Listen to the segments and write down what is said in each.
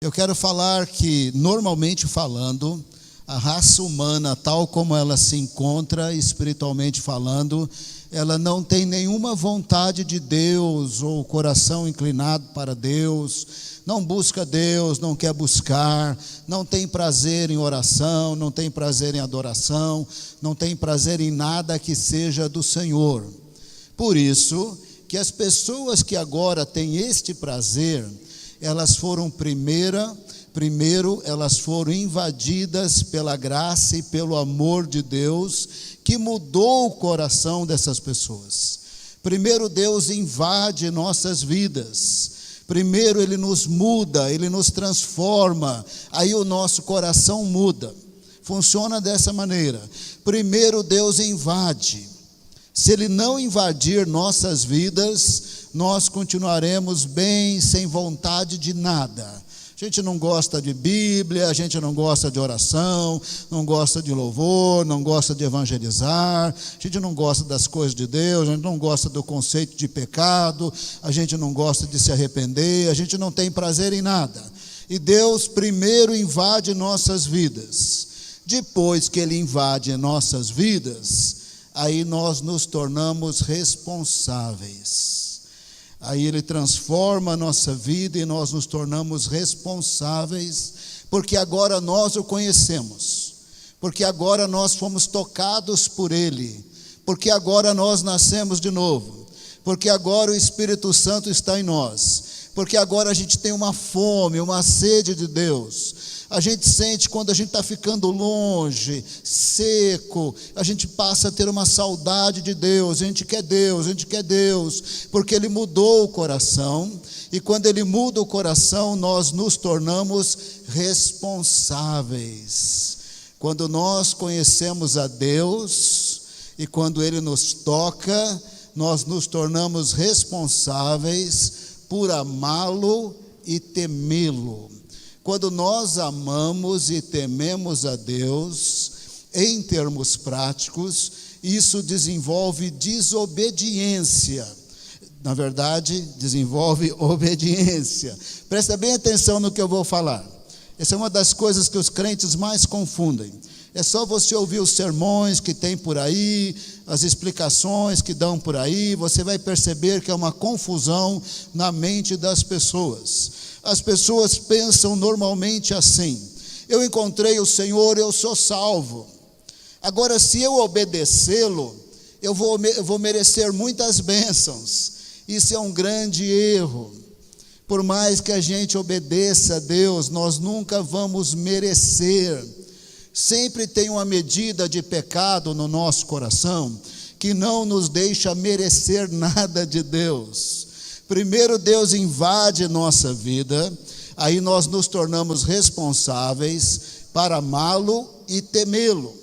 Eu quero falar que, normalmente falando, a raça humana, tal como ela se encontra espiritualmente falando, ela não tem nenhuma vontade de Deus ou coração inclinado para Deus, não busca Deus, não quer buscar, não tem prazer em oração, não tem prazer em adoração, não tem prazer em nada que seja do Senhor. Por isso que as pessoas que agora têm este prazer, elas foram primeiro elas foram invadidas pela graça e pelo amor de Deus, que mudou o coração dessas pessoas. Primeiro Deus invade nossas vidas, primeiro Ele nos muda, Ele nos transforma, aí o nosso coração muda. Funciona dessa maneira. Primeiro Deus invade. Se Ele não invadir nossas vidas, nós continuaremos bem, sem vontade de nada. A gente não gosta de Bíblia, a gente não gosta de oração, não gosta de louvor, não gosta de evangelizar, a gente não gosta das coisas de Deus, a gente não gosta do conceito de pecado, a gente não gosta de se arrepender, a gente não tem prazer em nada. E Deus primeiro invade nossas vidas. Depois que Ele invade nossas vidas, aí nós nos tornamos responsáveis. Aí Ele transforma a nossa vida e nós nos tornamos responsáveis, porque agora nós o conhecemos, porque agora nós fomos tocados por Ele, porque agora nós nascemos de novo, porque agora o Espírito Santo está em nós, porque agora a gente tem uma fome, uma sede de Deus. A gente sente quando a gente está ficando longe, seco, a gente passa a ter uma saudade de Deus, a gente quer Deus, porque Ele mudou o coração, e quando Ele muda o coração, nós nos tornamos responsáveis. Quando nós conhecemos a Deus, e quando Ele nos toca, nós nos tornamos responsáveis por amá-lo e temê-lo. Quando nós amamos e tememos a Deus, em termos práticos, isso desenvolve desobediência. Na verdade, desenvolve obediência. Presta bem atenção no que eu vou falar. Essa é uma das coisas que os crentes mais confundem. É só você ouvir os sermões que tem por aí, as explicações que dão por aí, você vai perceber que é uma confusão na mente das pessoas. As pessoas pensam normalmente assim: eu encontrei o Senhor, eu sou salvo. Agora, se eu obedecê-lo, eu vou merecer muitas bênçãos. Isso é um grande erro. Por mais que a gente obedeça a Deus, nós nunca vamos merecer. Sempre tem uma medida de pecado no nosso coração que não nos deixa merecer nada de Deus. Primeiro Deus invade nossa vida, aí nós nos tornamos responsáveis para amá-lo e temê-lo.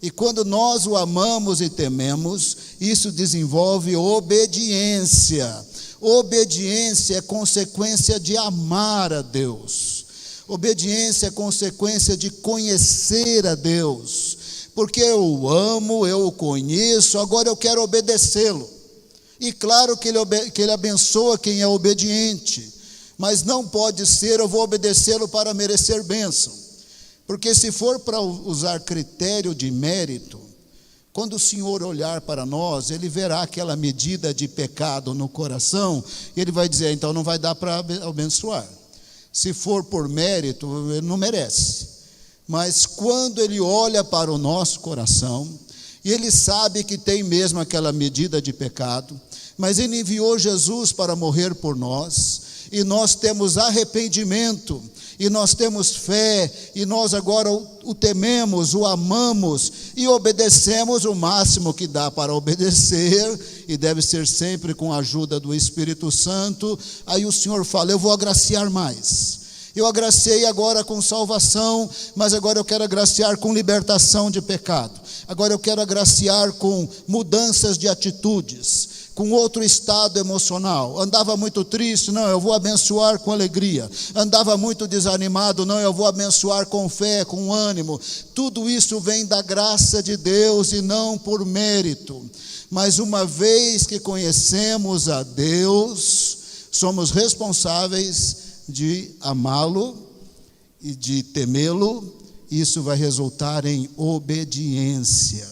E quando nós o amamos e tememos, isso desenvolve obediência. Obediência é consequência de amar a Deus. Obediência é consequência de conhecer a Deus. Porque eu o amo, eu o conheço, agora eu quero obedecê-lo. E claro que ele abençoa quem é obediente, mas não pode ser, eu vou obedecê-lo para merecer bênção. Porque se for para usar critério de mérito, quando o Senhor olhar para nós, Ele verá aquela medida de pecado no coração, e Ele vai dizer: então não vai dar para abençoar. Se for por mérito, Ele não merece. Mas quando Ele olha para o nosso coração, e Ele sabe que tem mesmo aquela medida de pecado, mas Ele enviou Jesus para morrer por nós, e nós temos arrependimento, e nós temos fé, e nós agora o tememos, o amamos, e obedecemos o máximo que dá para obedecer, e deve ser sempre com a ajuda do Espírito Santo. Aí o Senhor fala: eu vou agraciar mais. Eu agraciei agora com salvação, mas agora eu quero agraciar com libertação de pecado. Agora eu quero agraciar com mudanças de atitudes, com outro estado emocional. Andava muito triste, não, eu vou abençoar com alegria. Andava muito desanimado, não, eu vou abençoar com fé, com ânimo. Tudo isso vem da graça de Deus e não por mérito. Mas uma vez que conhecemos a Deus, somos responsáveis de amá-lo e de temê-lo, isso vai resultar em obediência.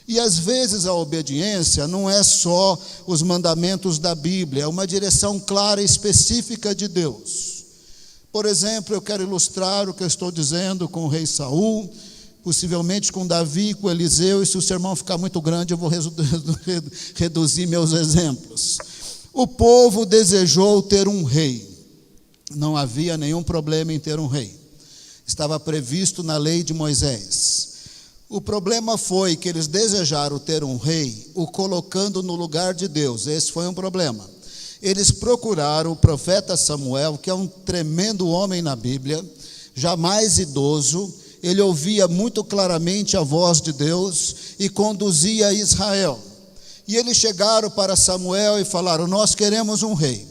E às vezes a obediência não é só os mandamentos da Bíblia, é uma direção clara e específica de Deus. Por exemplo, eu quero ilustrar o que eu estou dizendo com o rei Saul, possivelmente com Davi, com Eliseu, e se o sermão ficar muito grande, eu vou reduzir meus exemplos. O povo desejou ter um rei. Não havia nenhum problema em ter um rei. Estava previsto na lei de Moisés. O problema foi que eles desejaram ter um rei, o colocando no lugar de Deus. Esse foi um problema. Eles procuraram o profeta Samuel, que é um tremendo homem na Bíblia, já mais idoso. Ele ouvia muito claramente a voz de Deus e conduzia Israel. E eles chegaram para Samuel e falaram: nós queremos um rei.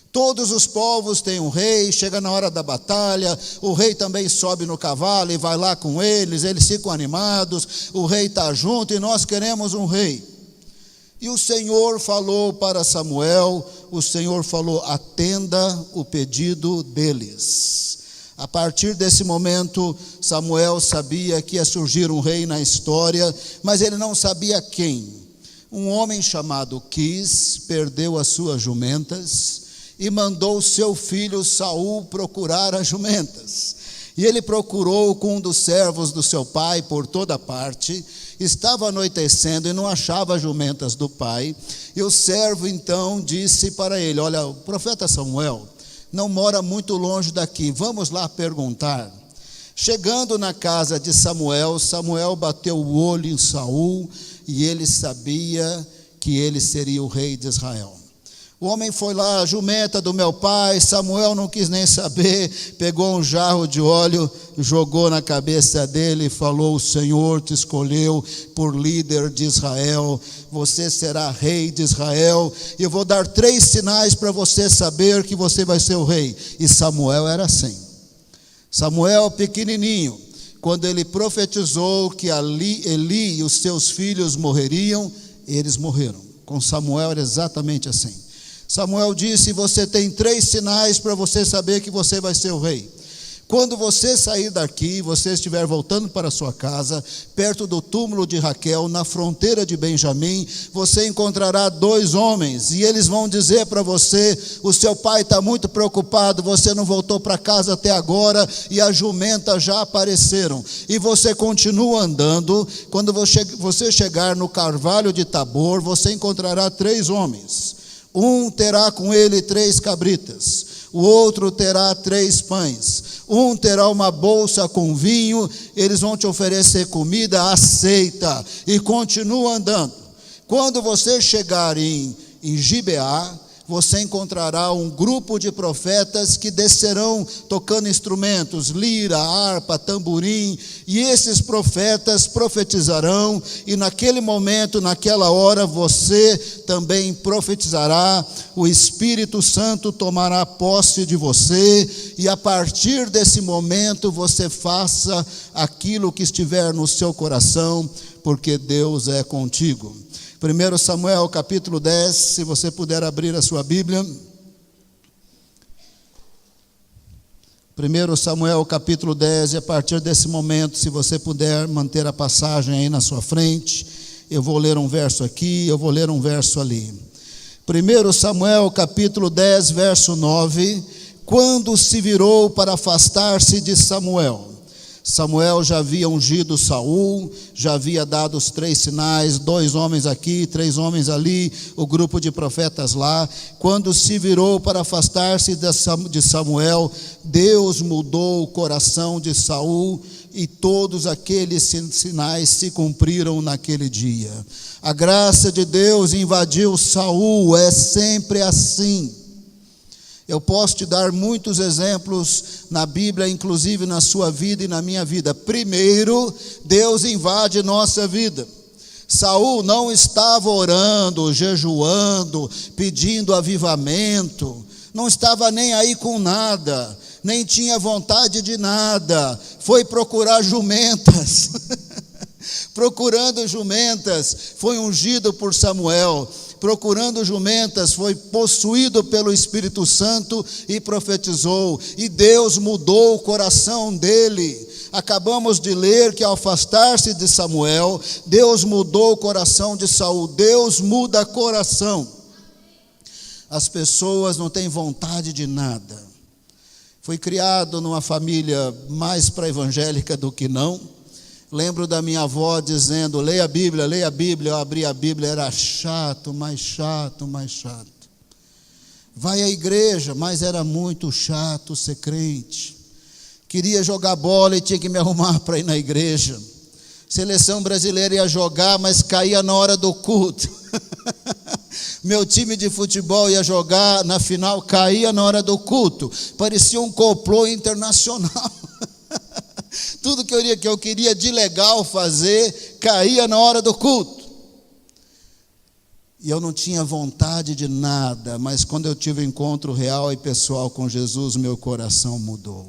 Todos os povos têm um rei, chega na hora da batalha, o rei também sobe no cavalo e vai lá com eles ficam animados, o rei está junto e nós queremos um rei. E o Senhor falou para Samuel, o Senhor falou: atenda o pedido deles. A partir desse momento, Samuel sabia que ia surgir um rei na história, mas ele não sabia quem. Um homem chamado Quis perdeu as suas jumentas e mandou seu filho Saul procurar as jumentas. E ele procurou com um dos servos do seu pai por toda parte. Estava anoitecendo e não achava as jumentas do pai. E o servo então disse para ele: olha, o profeta Samuel não mora muito longe daqui, vamos lá perguntar. Chegando na casa de Samuel, Samuel bateu o olho em Saul e ele sabia que ele seria o rei de Israel. O homem foi lá: jumenta do meu pai. Samuel não quis nem saber, pegou um jarro de óleo, jogou na cabeça dele e falou: o Senhor te escolheu por líder de Israel, você será rei de Israel, e eu vou dar 3 sinais para você saber que você vai ser o rei. E Samuel era assim. Samuel pequenininho, quando ele profetizou que Eli e os seus filhos morreriam, eles morreram. Com Samuel era exatamente assim. Samuel disse: você tem 3 sinais para você saber que você vai ser o rei. Quando você sair daqui, você estiver voltando para sua casa, perto do túmulo de Raquel, na fronteira de Benjamim, você encontrará 2 homens, e eles vão dizer para você: o seu pai está muito preocupado, você não voltou para casa até agora, e as jumentas já apareceram. E você continua andando, quando você chegar no carvalho de Tabor, você encontrará 3 homens. Um terá com ele 3 cabritas, o outro terá 3 pães, um terá uma bolsa com vinho, eles vão te oferecer comida, aceita, e continua andando. Quando você chegar em Gibeá, você encontrará um grupo de profetas que descerão tocando instrumentos, lira, harpa, tamborim, e esses profetas profetizarão, e naquele momento, naquela hora, você também profetizará, o Espírito Santo tomará posse de você, e a partir desse momento você faça aquilo que estiver no seu coração, porque Deus é contigo. 1 Samuel capítulo 10, se você puder abrir a sua Bíblia. 1 Samuel capítulo 10, e a partir desse momento, se você puder manter a passagem aí na sua frente, eu vou ler um verso aqui, eu vou ler um verso ali. 1 Samuel capítulo 10, verso 9, quando se virou para afastar-se de Samuel. Samuel já havia ungido Saul, já havia dado os 3 sinais, 2 homens aqui, 3 homens ali, o grupo de profetas lá. Quando se virou para afastar-se de Samuel, Deus mudou o coração de Saul, e todos aqueles sinais se cumpriram naquele dia. A graça de Deus invadiu Saul, é sempre assim. Eu posso te dar muitos exemplos na Bíblia, inclusive na sua vida e na minha vida. Primeiro, Deus invade nossa vida. Saul não estava orando, jejuando, pedindo avivamento, não estava nem aí com nada, nem tinha vontade de nada, foi procurar jumentas. Procurando jumentas, foi ungido por Samuel. procurando jumentas, foi possuído pelo Espírito Santo e profetizou. E Deus mudou o coração dele. Acabamos de ler que ao afastar-se de Samuel, Deus mudou o coração de Saul. Deus muda coração. As pessoas não têm vontade de nada. Fui criado numa família mais para evangélica do que não. Lembro da minha avó dizendo, leia a Bíblia, leia a Bíblia. Eu abri a Bíblia, era chato, mais chato, mais chato. Vai à igreja, mas era muito chato ser crente. Queria jogar bola e tinha que me arrumar para ir na igreja. Seleção brasileira ia jogar, mas caía na hora do culto. Meu time de futebol ia jogar, na final caía na hora do culto. Parecia um complô internacional. Tudo que eu queria de legal fazer, caía na hora do culto. E eu não tinha vontade de nada, mas quando eu tive um encontro real e pessoal com Jesus, meu coração mudou.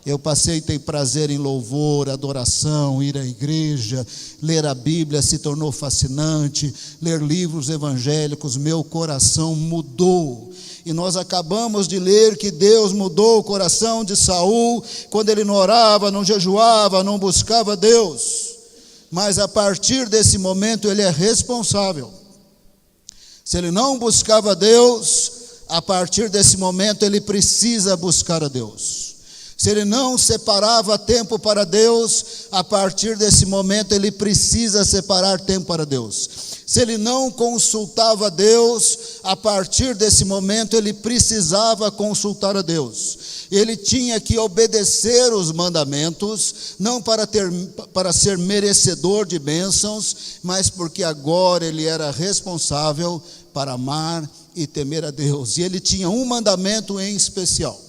Eu passei a ter prazer em louvor, adoração, ir à igreja, ler a Bíblia se tornou fascinante, ler livros evangélicos, meu coração mudou. E nós acabamos de ler que Deus mudou o coração de Saul, quando ele não orava, não jejuava, não buscava Deus. Mas a partir desse momento ele é responsável. Se ele não buscava Deus, a partir desse momento ele precisa buscar a Deus. Se ele não separava tempo para Deus, a partir desse momento ele precisa separar tempo para Deus. Se ele não consultava Deus, a partir desse momento ele precisava consultar a Deus. Ele tinha que obedecer os mandamentos, não para ser merecedor de bênçãos, mas porque agora ele era responsável para amar e temer a Deus. E ele tinha um mandamento em especial.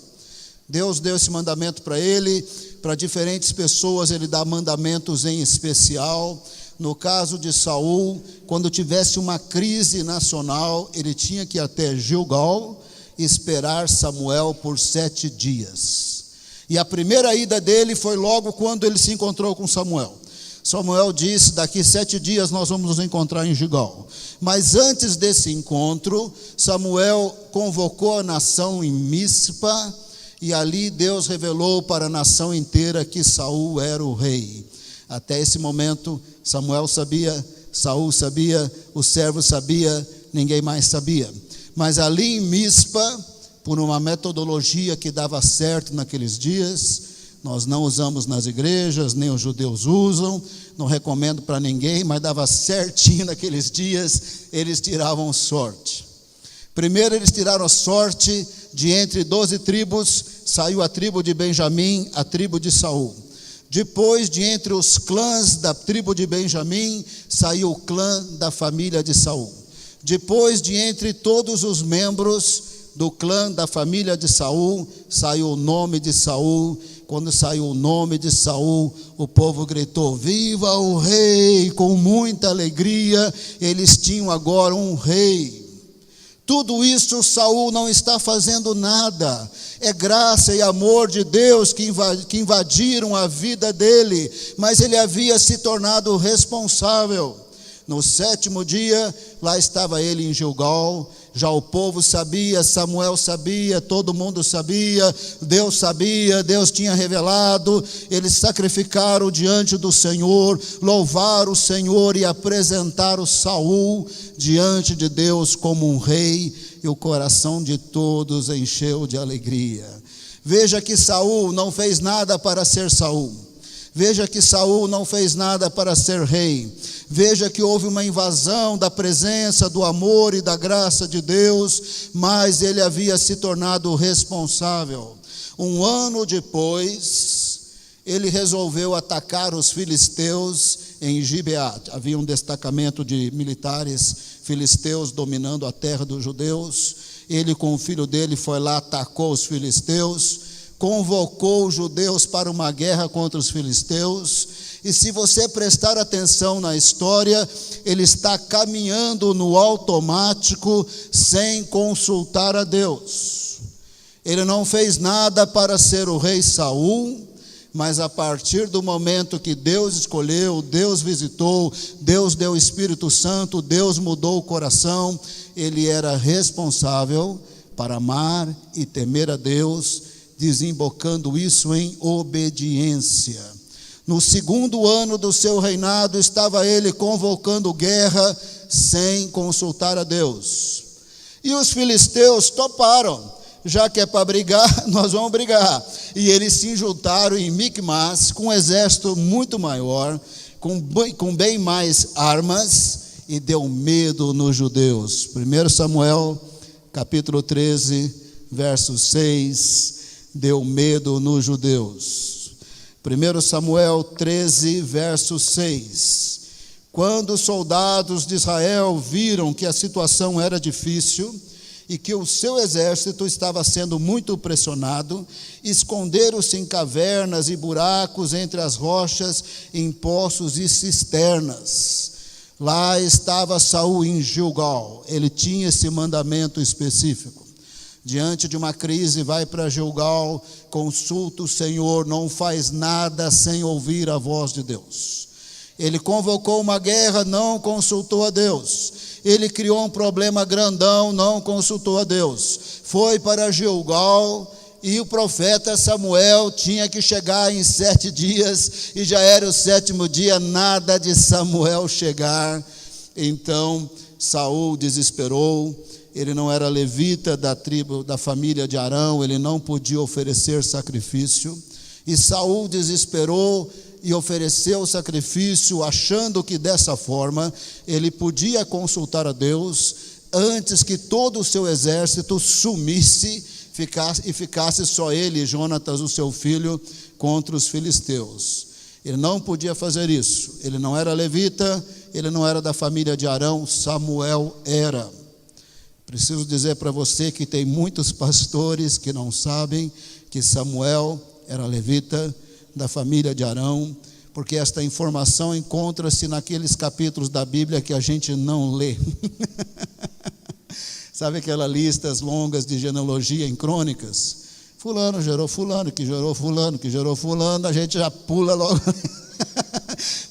Deus deu esse mandamento para ele, para diferentes pessoas ele dá mandamentos em especial. No caso de Saul, quando tivesse uma crise nacional, ele tinha que ir até Gilgal e esperar Samuel por 7 dias. E a primeira ida dele foi logo quando ele se encontrou com Samuel. Samuel disse, daqui 7 dias nós vamos nos encontrar em Gilgal. Mas antes desse encontro, Samuel convocou a nação em Mispa, e ali Deus revelou para a nação inteira que Saul era o rei. Até esse momento, Samuel sabia, Saul sabia, o servo sabia, ninguém mais sabia. Mas ali em Mispa, por uma metodologia que dava certo naqueles dias, nós não usamos nas igrejas, nem os judeus usam, não recomendo para ninguém, mas dava certinho naqueles dias, eles tiravam sorte. Primeiro eles tiraram sorte de entre 12 tribos, saiu a tribo de Benjamim, a tribo de Saul. Depois, de entre os clãs da tribo de Benjamim, saiu o clã da família de Saul. Depois, de entre todos os membros do clã da família de Saul, saiu o nome de Saul. Quando saiu o nome de Saul, o povo gritou, viva o rei, com muita alegria. Eles tinham agora um rei. Tudo isso Saul não está fazendo nada, é graça e amor de Deus que invadiram a vida dele, mas ele havia se tornado responsável. No 7º dia, lá estava ele em Gilgal, já o povo sabia, Samuel sabia, todo mundo sabia, Deus tinha revelado, eles sacrificaram diante do Senhor, louvaram o Senhor e apresentaram Saul diante de Deus como um rei, e o coração de todos encheu de alegria. Veja que Saul não fez nada para ser Saul. Veja que Saul não fez nada para ser rei. Veja que houve uma invasão da presença, do amor e da graça de Deus, mas ele havia se tornado responsável. 1 ano depois, ele resolveu atacar os filisteus em Gibeá. Havia um destacamento de militares filisteus dominando a terra dos judeus. Ele com o filho dele foi lá, atacou os filisteus, convocou os judeus para uma guerra contra os filisteus. E se você prestar atenção na história, ele está caminhando no automático, sem consultar a Deus. Ele não fez nada para ser o rei Saul, Mas a partir do momento que Deus escolheu, Deus visitou, Deus deu o Espírito Santo, Deus mudou o coração, ele era responsável para amar e temer a Deus, desembocando isso em obediência. No 2º ano do seu reinado, estava ele convocando guerra sem consultar a Deus. E os filisteus toparam. Já que é para brigar, nós vamos brigar. E eles se juntaram em Micmas com um exército muito maior, com bem mais armas, e deu medo nos judeus. 1 Samuel, capítulo 13, verso 6, deu medo nos judeus. 1 Samuel 13, verso 6. Quando os soldados de Israel viram que a situação era difícil, e que o seu exército estava sendo muito pressionado, esconderam-se em cavernas e buracos entre as rochas, em poços e cisternas. Lá estava Saul em Gilgal, ele tinha esse mandamento específico. Diante de uma crise, vai para Gilgal, consulta o Senhor, não faz nada sem ouvir a voz de Deus. Ele convocou uma guerra, não consultou a Deus. Ele criou um problema grandão, não consultou a Deus. Foi para Gilgal e o profeta Samuel tinha que chegar em 7 dias, e já era o 7º dia, nada de Samuel chegar. Então Saul desesperou. Ele não era levita da tribo, da família de Arão, ele não podia oferecer sacrifício. E Saul desesperou e ofereceu o sacrifício, achando que dessa forma ele podia consultar a Deus antes que todo o seu exército sumisse e ficasse só ele e Jonatas, o seu filho, contra os filisteus. Ele não podia fazer isso. Ele não era levita, ele não era da família de Arão, Samuel era. Preciso dizer para você que tem muitos pastores que não sabem que Samuel era levita, da família de Arão, porque esta informação encontra-se naqueles capítulos da Bíblia que a gente não lê. Sabe aquelas listas longas de genealogia em crônicas? Fulano gerou fulano, que gerou fulano, que gerou fulano, a gente já pula logo.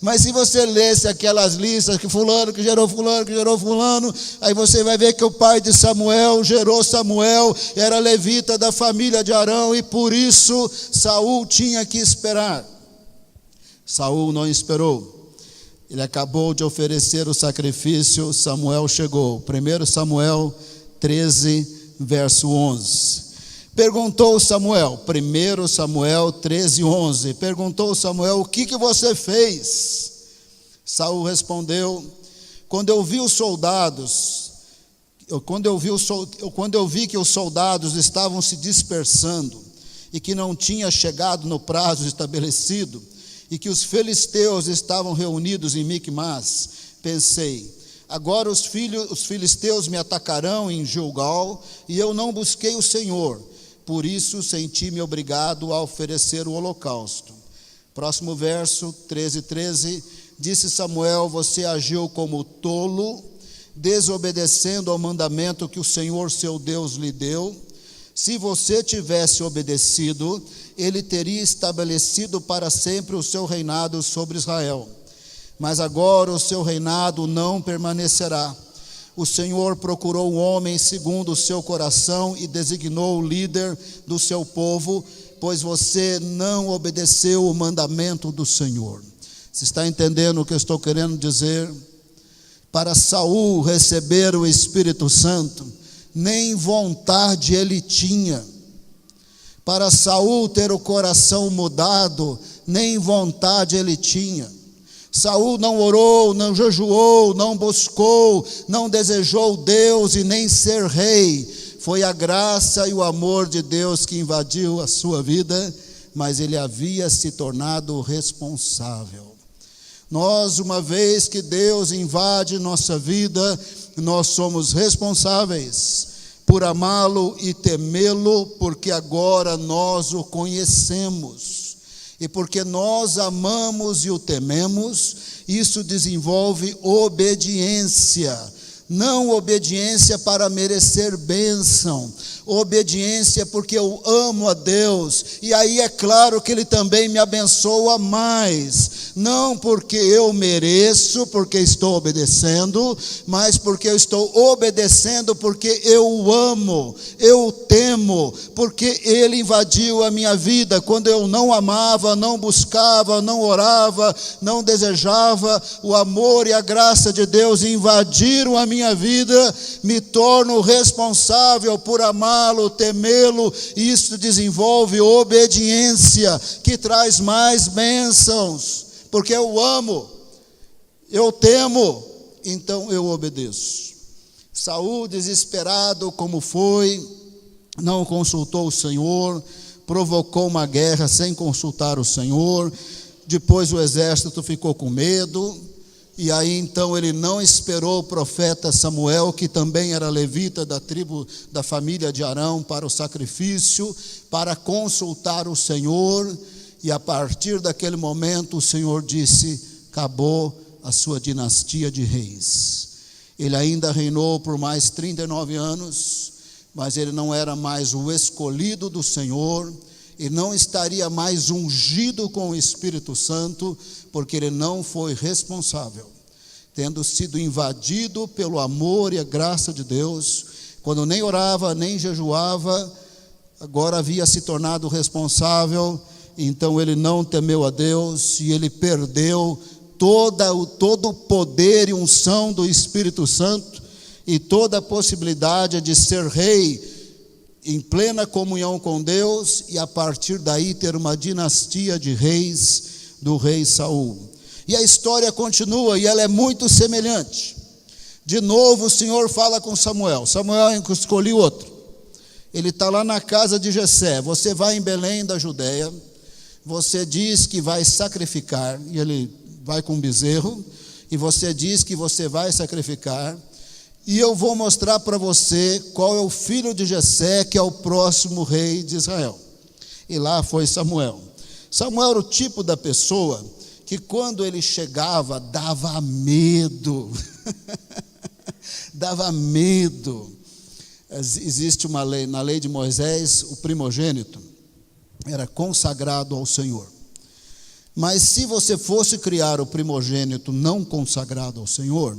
Mas se você lesse aquelas listas, que fulano, que gerou fulano, que gerou fulano, aí você vai ver que o pai de Samuel gerou Samuel, era levita da família de Arão, e por isso Saul tinha que esperar. Saul não esperou. Ele acabou de oferecer o sacrifício, Samuel chegou. 1 Samuel 13, verso 11. Perguntou Samuel, 1 Samuel 13, 11, perguntou Samuel, o que você fez? Saul respondeu, quando eu vi que os soldados estavam se dispersando e que não tinha chegado no prazo estabelecido e que os filisteus estavam reunidos em Micmas, pensei, agora os filisteus me atacarão em Gilgal e eu não busquei o Senhor. Por isso senti-me obrigado a oferecer o holocausto. Próximo verso, 13, disse Samuel, você agiu como tolo, desobedecendo ao mandamento que o Senhor seu Deus lhe deu. Se você tivesse obedecido, ele teria estabelecido para sempre o seu reinado sobre Israel. Mas agora o seu reinado não permanecerá. O Senhor procurou um homem segundo o seu coração e designou o líder do seu povo, pois você não obedeceu o mandamento do Senhor. Você está entendendo o que eu estou querendo dizer? Para Saul receber o Espírito Santo, nem vontade ele tinha. Para Saul ter o coração mudado, nem vontade ele tinha. Saul não orou, não jejuou, não buscou, não desejou Deus e nem ser rei. Foi a graça e o amor de Deus que invadiu a sua vida, mas ele havia se tornado responsável. Nós, uma vez que Deus invade nossa vida, nós somos responsáveis por amá-lo e temê-lo, porque agora nós o conhecemos. E porque nós amamos e o tememos, isso desenvolve obediência. Não obediência para merecer bênção, obediência porque eu amo a Deus, e aí é claro que Ele também me abençoa mais, não porque eu mereço, porque estou obedecendo, mas porque eu estou obedecendo porque eu o amo, eu o temo, porque Ele invadiu a minha vida, quando eu não amava, não buscava, não orava, não desejava, o amor e a graça de Deus invadiram a minha vida, me torno responsável por amá-lo, temê-lo, e isso desenvolve obediência, que traz mais bênçãos, porque eu amo, eu temo, então eu obedeço. Saul, desesperado como foi, não consultou o Senhor, provocou uma guerra sem consultar o Senhor, depois o exército ficou com medo, e aí então ele não esperou o profeta Samuel, que também era levita da tribo, da família de Arão, para o sacrifício, para consultar o Senhor, e a partir daquele momento o Senhor disse: acabou a sua dinastia de reis. Ele ainda reinou por mais 39 anos, mas ele não era mais o escolhido do Senhor, e não estaria mais ungido com o Espírito Santo, porque ele não foi responsável, tendo sido invadido pelo amor e a graça de Deus, quando nem orava, nem jejuava, agora havia se tornado responsável, então ele não temeu a Deus, e ele perdeu todo o poder e unção do Espírito Santo, e toda a possibilidade de ser rei, em plena comunhão com Deus, e a partir daí ter uma dinastia de reis do rei Saul. E a história continua, e ela é muito semelhante. De novo o Senhor fala com Samuel. Samuel escolheu outro. Ele está lá na casa de Jessé. Você vai em Belém da Judeia, você diz que vai sacrificar, e ele vai com um bezerro, e você diz que você vai sacrificar, e eu vou mostrar para você qual é o filho de Jessé, que é o próximo rei de Israel. E lá foi Samuel. Samuel era o tipo da pessoa que quando ele chegava, dava medo. Dava medo. Existe uma lei, na lei de Moisés, o primogênito era consagrado ao Senhor. Mas se você fosse criar o primogênito não consagrado ao Senhor,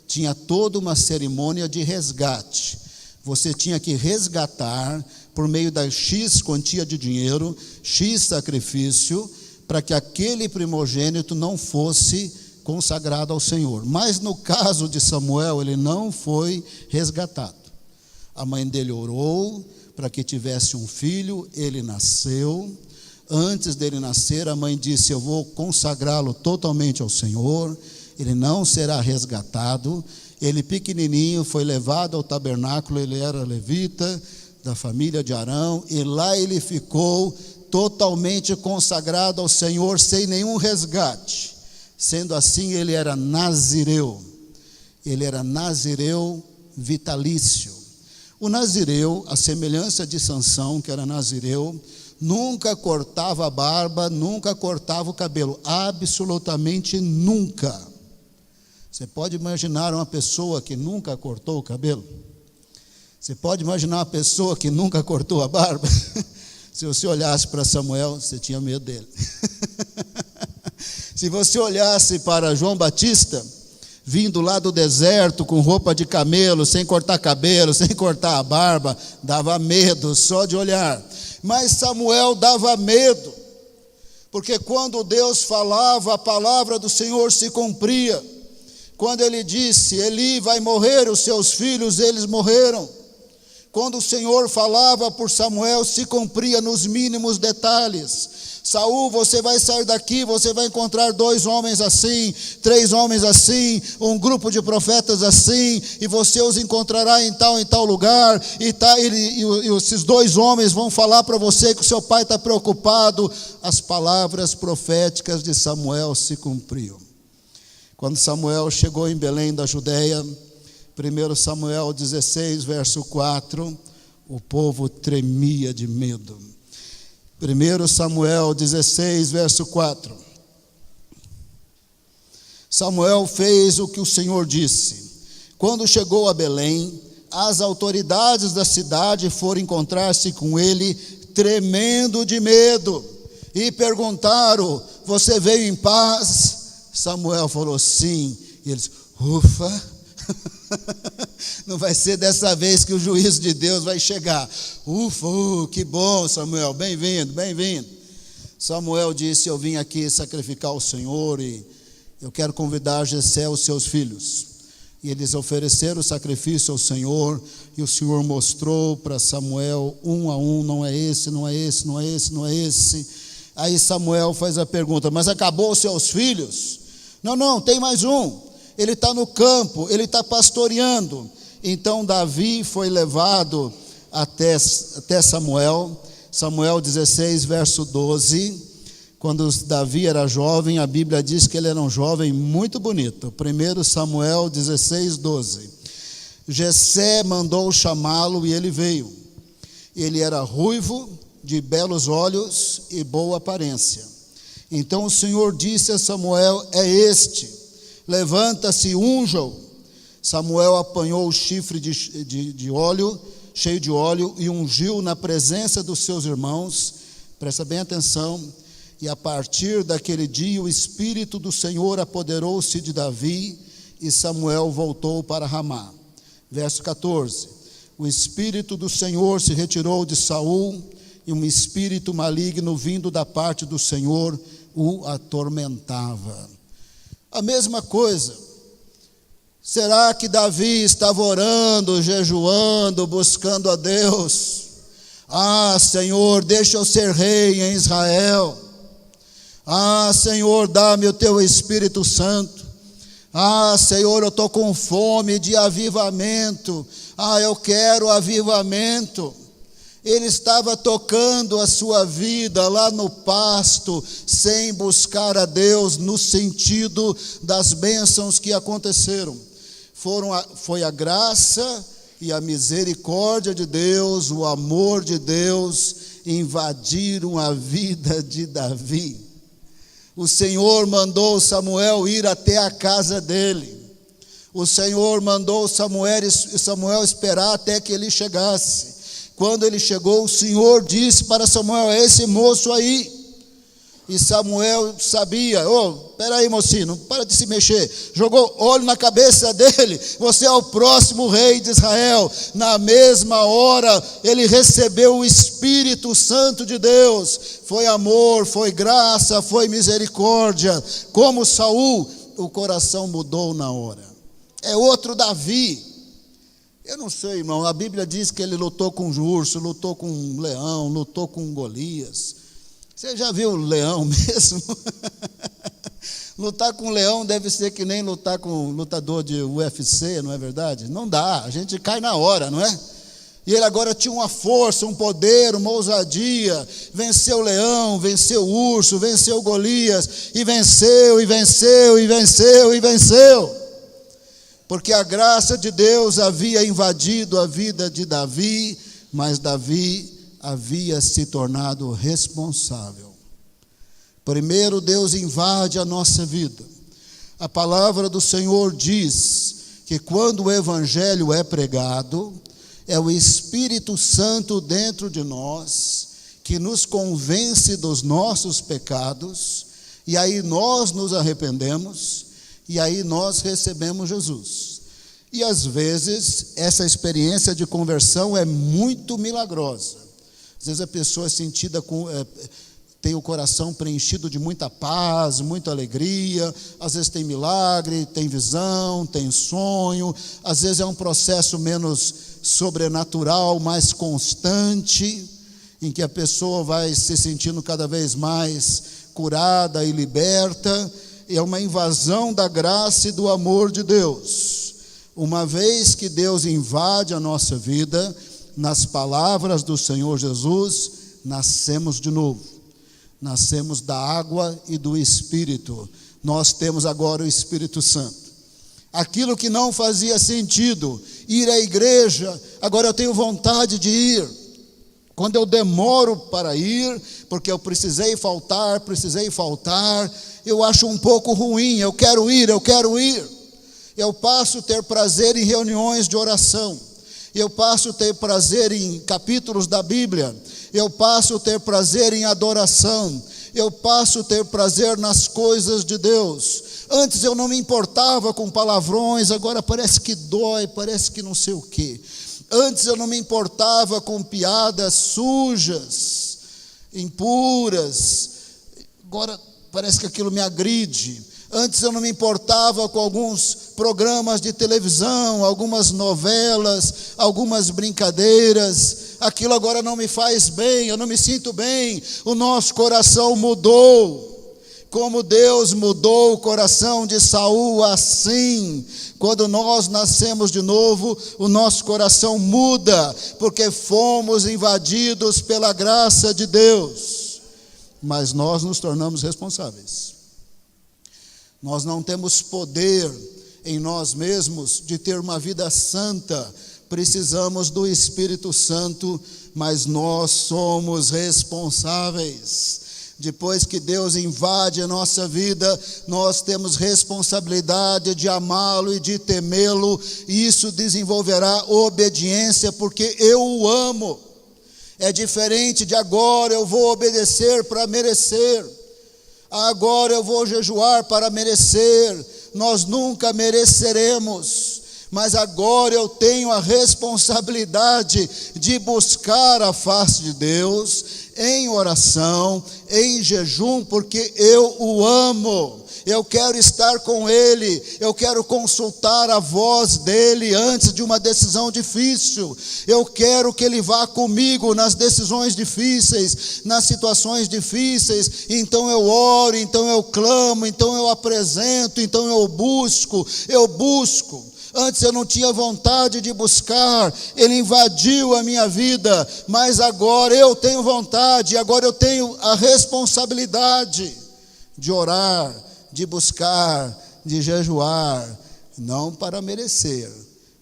tinha toda uma cerimônia de resgate. Você tinha que resgatar por meio da X quantia de dinheiro, X sacrifício, para que aquele primogênito não fosse consagrado ao Senhor. Mas no caso de Samuel, ele não foi resgatado. A mãe dele orou para que tivesse um filho, ele nasceu. Antes dele nascer, a mãe disse: eu vou consagrá-lo totalmente ao Senhor, ele não será resgatado. Ele pequenininho foi levado ao tabernáculo, ele era levita da família de Arão, e lá ele ficou totalmente consagrado ao Senhor, sem nenhum resgate. Sendo assim, ele era nazireu vitalício. O nazireu, a semelhança de Sansão, que era nazireu, nunca cortava a barba, nunca cortava o cabelo, absolutamente nunca. Você pode imaginar uma pessoa que nunca cortou o cabelo? Você pode imaginar uma pessoa que nunca cortou a barba? Se você olhasse para Samuel, você tinha medo dele. Se você olhasse para João Batista, vindo lá do deserto com roupa de camelo, sem cortar cabelo, sem cortar a barba, dava medo só de olhar. Mas Samuel dava medo, porque quando Deus falava, a palavra do Senhor se cumpria. Quando ele disse: Eli vai morrer, os seus filhos, eles morreram. Quando o Senhor falava por Samuel, se cumpria nos mínimos detalhes. Saul, você vai sair daqui, você vai encontrar 2 homens assim, 3 homens assim, um grupo de profetas assim, e você os encontrará em tal lugar, e esses 2 homens vão falar para você que o seu pai está preocupado. As palavras proféticas de Samuel se cumpriam. Quando Samuel chegou em Belém da Judeia, 1 Samuel 16, verso 4, o povo tremia de medo. 1 Samuel 16, verso 4. Samuel fez o que o Senhor disse. Quando chegou a Belém, as autoridades da cidade foram encontrar-se com ele, tremendo de medo, e perguntaram: você veio em paz? Samuel falou: sim. E eles: ufa, não vai ser dessa vez que o juízo de Deus vai chegar. Ufa, que bom, Samuel, bem-vindo, bem-vindo. Samuel disse: eu vim aqui sacrificar ao Senhor e eu quero convidar Jessé, os seus filhos. E eles ofereceram o sacrifício ao Senhor, e o Senhor mostrou para Samuel, um a um: não é esse, não é esse, não é esse, não é esse. Aí Samuel faz a pergunta: mas acabou os seus filhos? Não, tem mais um, ele está no campo, ele está pastoreando. Então Davi foi levado até Samuel. Samuel 16, verso 12. Quando Davi era jovem, a Bíblia diz que ele era um jovem muito bonito. 1 Samuel 16, 12. Jessé mandou chamá-lo e ele veio. Ele era ruivo, de belos olhos e boa aparência. Então o Senhor disse a Samuel: é este, levanta-se, unja-o. Samuel apanhou o chifre de óleo, cheio de óleo, e ungiu na presença dos seus irmãos. Presta bem atenção. E a partir daquele dia o Espírito do Senhor apoderou-se de Davi, e Samuel voltou para Ramá. Verso 14. O Espírito do Senhor se retirou de Saul, e um espírito maligno vindo da parte do Senhor o atormentava. A mesma coisa. Será que Davi estava orando, jejuando, buscando a Deus? Ah, Senhor, deixa eu ser rei em Israel. Ah, Senhor, dá-me o teu Espírito Santo. Ah, Senhor, eu estou com fome de avivamento. Ah, eu quero avivamento. Ele estava tocando a sua vida lá no pasto, sem buscar a Deus no sentido das bênçãos que aconteceram. Foi a graça e a misericórdia de Deus, o amor de Deus, invadiram a vida de Davi. O Senhor mandou Samuel ir até a casa dele. O Senhor mandou Samuel esperar até que ele chegasse. Quando ele chegou, o Senhor disse para Samuel: é esse moço aí. E Samuel sabia: espera aí, mocinho, não para de se mexer. Jogou óleo na cabeça dele: você é o próximo rei de Israel. Na mesma hora, ele recebeu o Espírito Santo de Deus. Foi amor, foi graça, foi misericórdia. Como Saul, o coração mudou na hora. É outro Davi. Eu não sei, irmão, a Bíblia diz que ele lutou com um urso, lutou com um leão, lutou com Golias. Você já viu o leão mesmo? Lutar com leão deve ser que nem lutar com um lutador de UFC, não é verdade? Não dá, a gente cai na hora, não é? E ele agora tinha uma força, um poder, uma ousadia. Venceu o leão, venceu o urso, venceu Golias. E venceu, e venceu, e venceu, e venceu. Porque a graça de Deus havia invadido a vida de Davi, mas Davi havia se tornado responsável. Primeiro, Deus invade a nossa vida. A palavra do Senhor diz que quando o Evangelho é pregado, é o Espírito Santo dentro de nós que nos convence dos nossos pecados, e aí nós nos arrependemos, e aí nós recebemos Jesus. E às vezes essa experiência de conversão é muito milagrosa. Às vezes a pessoa é sentida tem o coração preenchido de muita paz, muita alegria. Às vezes tem milagre, tem visão, tem sonho. Às vezes é um processo menos sobrenatural, mais constante, em que a pessoa vai se sentindo cada vez mais curada e liberta. É uma invasão da graça e do amor de Deus. Uma vez que Deus invade a nossa vida, nas palavras do Senhor Jesus, nascemos de novo. Nascemos da água e do Espírito. Nós temos agora o Espírito Santo. Aquilo que não fazia sentido, ir à igreja, agora eu tenho vontade de ir. Quando eu demoro para ir, porque eu precisei faltar, eu acho um pouco ruim. Eu quero ir. Eu passo a ter prazer em reuniões de oração. Eu passo a ter prazer em capítulos da Bíblia. Eu passo a ter prazer em adoração. Eu passo a ter prazer nas coisas de Deus. Antes eu não me importava com palavrões, agora parece que dói, parece que não sei o quê. Antes eu não me importava com piadas sujas, impuras, agora parece que aquilo me agride. Antes eu não me importava com alguns programas de televisão, algumas novelas, algumas brincadeiras. Aquilo agora não me faz bem, eu não me sinto bem. O nosso coração mudou. Como Deus mudou o coração de Saul, assim, quando nós nascemos de novo, o nosso coração muda, porque fomos invadidos pela graça de Deus. Mas nós nos tornamos responsáveis. Nós não temos poder em nós mesmos de ter uma vida santa. Precisamos do Espírito Santo, mas nós somos responsáveis. Depois que Deus invade a nossa vida, nós temos responsabilidade de amá-lo e de temê-lo. E isso desenvolverá obediência, porque eu o amo. É diferente de agora eu vou obedecer para merecer. Agora eu vou jejuar para merecer. Nós nunca mereceremos. Mas agora eu tenho a responsabilidade de buscar a face de Deus em oração, em jejum, porque eu o amo. Eu quero estar com Ele, eu quero consultar a voz dEle antes de uma decisão difícil. Eu quero que Ele vá comigo nas decisões difíceis, nas situações difíceis. Então eu oro, então eu clamo, então eu apresento, então eu busco. Antes eu não tinha vontade de buscar, Ele invadiu a minha vida, mas agora eu tenho vontade, agora eu tenho a responsabilidade de orar, de buscar, de jejuar, não para merecer,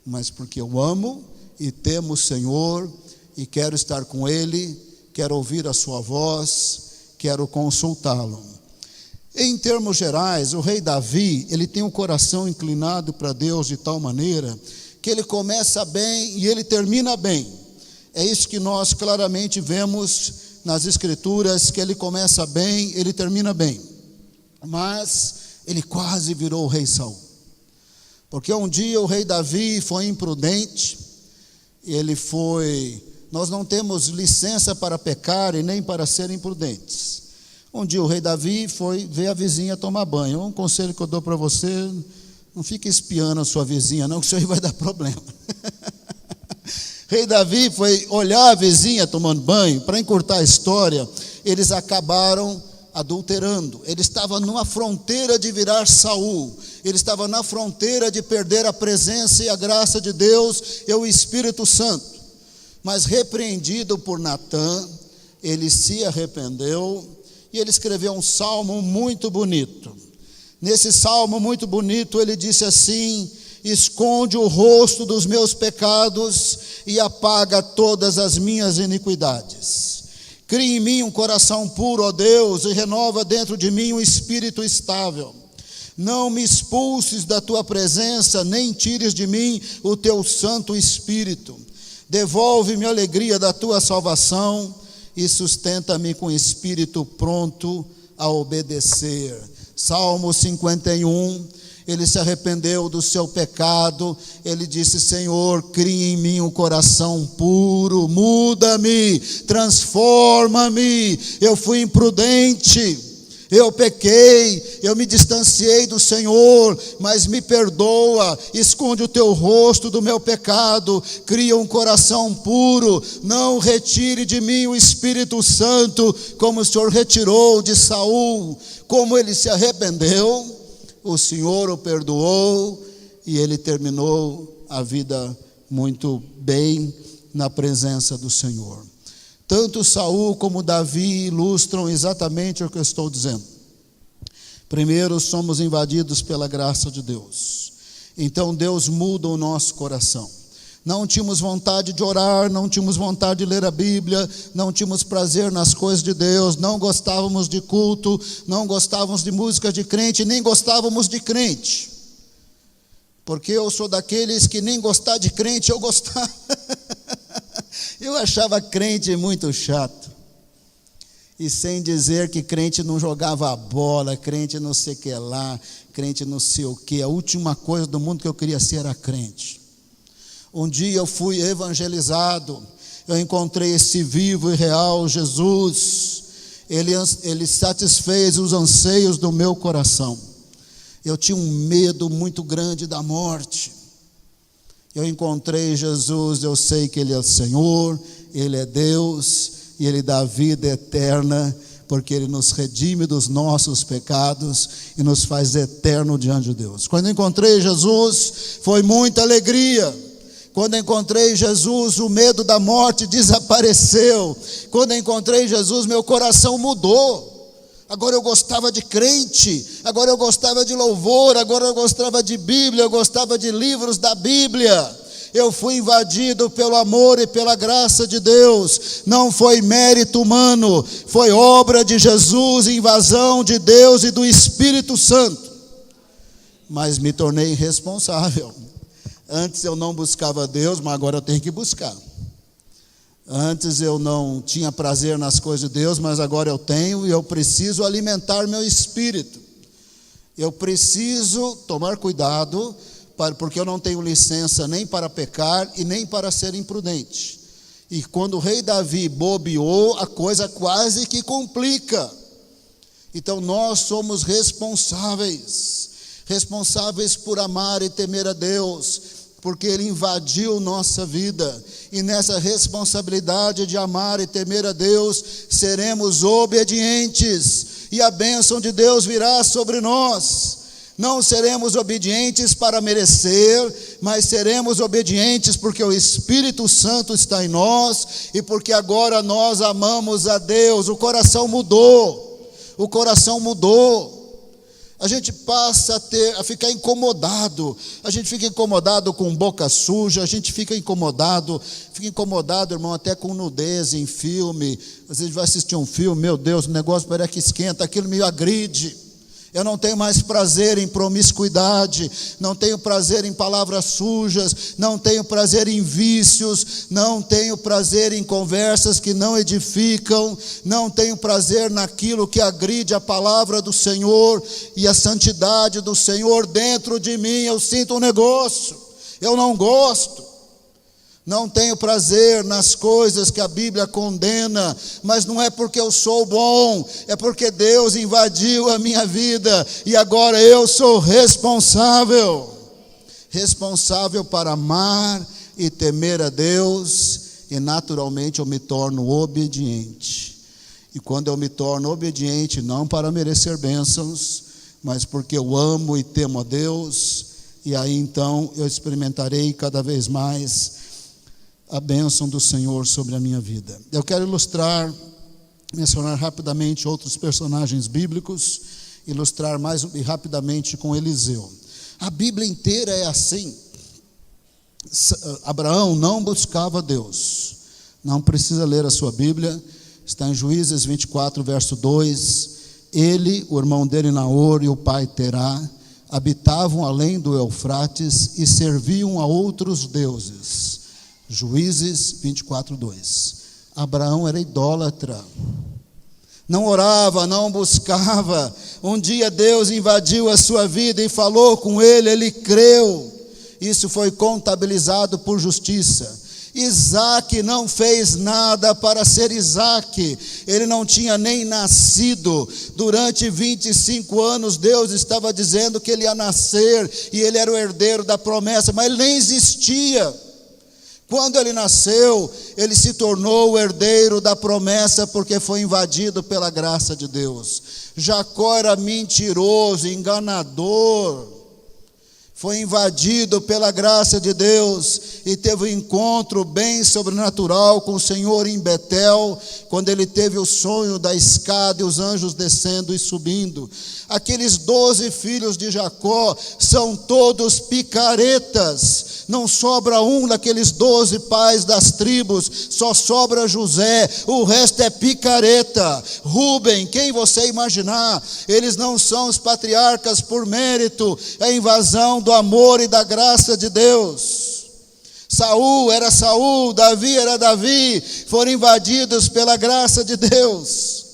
mas porque eu amo e temo o Senhor e quero estar com Ele, quero ouvir a sua voz, quero consultá-lo. Em termos gerais, o rei Davi, ele tem um coração inclinado para Deus de tal maneira que ele começa bem e ele termina bem. É isso que nós claramente vemos nas Escrituras, que ele começa bem, ele termina bem. Mas ele quase virou o rei Saul. Porque um dia o rei Davi foi imprudente, nós não temos licença para pecar e nem para ser imprudentes. Um dia o rei Davi foi ver a vizinha tomar banho. Um conselho que eu dou para você: não fique espiando a sua vizinha não, que isso aí vai dar problema. Rei Davi foi olhar a vizinha tomando banho. Para encurtar a história, eles acabaram adulterando. Ele estava numa fronteira de virar Saul. Ele estava na fronteira de perder a presença e a graça de Deus e o Espírito Santo. Mas repreendido por Natã, ele se arrependeu. E ele escreveu um salmo muito bonito. Nesse salmo muito bonito, ele disse assim: esconde o rosto dos meus pecados e apaga todas as minhas iniquidades. Cria em mim um coração puro, ó Deus, e renova dentro de mim um espírito estável. Não me expulses da tua presença, nem tires de mim o teu Santo Espírito. Devolve-me a alegria da tua salvação e sustenta-me com espírito pronto a obedecer. Salmo 51, ele se arrependeu do seu pecado, ele disse: Senhor, cria em mim um coração puro, muda-me, transforma-me. Eu fui imprudente, eu pequei, eu me distanciei do Senhor, mas me perdoa, esconde o teu rosto do meu pecado, cria um coração puro, não retire de mim o Espírito Santo, como o Senhor retirou de Saul. Como ele se arrependeu, o Senhor o perdoou, e ele terminou a vida muito bem na presença do Senhor. Tanto Saul como Davi ilustram exatamente o que eu estou dizendo. Primeiro, somos invadidos pela graça de Deus. Então Deus muda o nosso coração. Não tínhamos vontade de orar, não tínhamos vontade de ler a Bíblia, não tínhamos prazer nas coisas de Deus, não gostávamos de culto, não gostávamos de música de crente, nem gostávamos de crente. Porque eu sou daqueles que nem gostar de crente eu gostava. Eu achava crente muito chato. E sem dizer que crente não jogava bola, crente não sei o que lá, crente não sei o que. A última coisa do mundo que eu queria ser era crente. Um dia eu fui evangelizado, eu encontrei esse vivo e real Jesus. Ele satisfez os anseios do meu coração. Eu tinha um medo muito grande da morte. Eu encontrei Jesus, eu sei que Ele é o Senhor, Ele é Deus, e Ele dá vida eterna, porque Ele nos redime dos nossos pecados e nos faz eterno diante de Deus. Quando eu encontrei Jesus, foi muita alegria. Quando eu encontrei Jesus, o medo da morte desapareceu. Quando eu encontrei Jesus, meu coração mudou. Agora eu gostava de crente, agora eu gostava de louvor, agora eu gostava de Bíblia, eu gostava de livros da Bíblia. Eu fui invadido pelo amor e pela graça de Deus. Não foi mérito humano, foi obra de Jesus, invasão de Deus e do Espírito Santo. Mas me tornei irresponsável. Antes eu não buscava Deus, mas agora eu tenho que buscar. Antes eu não tinha prazer nas coisas de Deus, mas agora eu tenho, e eu preciso alimentar meu espírito. Eu preciso tomar cuidado, porque eu não tenho licença nem para pecar e nem para ser imprudente. E quando o rei Davi bobeou, a coisa quase que complica. Então nós somos responsáveis por amar e temer a Deus, porque Ele invadiu nossa vida, e nessa responsabilidade de amar e temer a Deus, seremos obedientes, e a bênção de Deus virá sobre nós. Não seremos obedientes para merecer, mas seremos obedientes porque o Espírito Santo está em nós, e porque agora nós amamos a Deus. O coração mudou, A gente passa a ficar incomodado. A gente fica incomodado com boca suja. A gente fica incomodado, irmão, até com nudez em filme. Às vezes vai assistir um filme, meu Deus, o negócio parece que esquenta, aquilo me agride. Eu não tenho mais prazer em promiscuidade, não tenho prazer em palavras sujas, não tenho prazer em vícios, não tenho prazer em conversas que não edificam, não tenho prazer naquilo que agride a palavra do Senhor e a santidade do Senhor dentro de mim. Eu sinto um negócio, eu não gosto. Não tenho prazer nas coisas que a Bíblia condena, mas não é porque eu sou bom, é porque Deus invadiu a minha vida, e agora eu sou responsável para amar e temer a Deus, e naturalmente eu me torno obediente. E quando eu me torno obediente, não para merecer bênçãos, mas porque eu amo e temo a Deus, e aí então eu experimentarei cada vez mais a bênção do Senhor sobre a minha vida. Eu quero mencionar rapidamente outros personagens bíblicos, ilustrar mais rapidamente com Eliseu. A Bíblia inteira é assim. Abraão não buscava Deus. Não precisa ler a sua Bíblia, está em Juízes 24, verso 2. Ele, o irmão dele Naor e o pai Terá, habitavam além do Eufrates e serviam a outros deuses. Juízes 24, 2. Abraão era idólatra, não orava, não buscava. Um dia Deus invadiu a sua vida e falou com ele creu. Isso foi contabilizado por justiça. Isaac não fez nada para ser Isaac, ele não tinha nem nascido. Durante 25 anos Deus estava dizendo que ele ia nascer, e ele era o herdeiro da promessa, mas ele nem existia. Quando ele nasceu, ele se tornou o herdeiro da promessa, porque foi invadido pela graça de Deus. Jacó era mentiroso, enganador, foi invadido pela graça de Deus e teve um encontro bem sobrenatural com o Senhor em Betel, quando ele teve o sonho da escada e os anjos descendo e subindo. Aqueles 12 filhos de Jacó são todos picaretas. Não sobra um daqueles 12 pais das tribos, só sobra José, o resto é picareta. Rúben, quem você imaginar, eles não são os patriarcas por mérito, é a invasão do do amor e da graça de Deus. Saul era Saul, Davi era Davi, foram invadidos pela graça de Deus.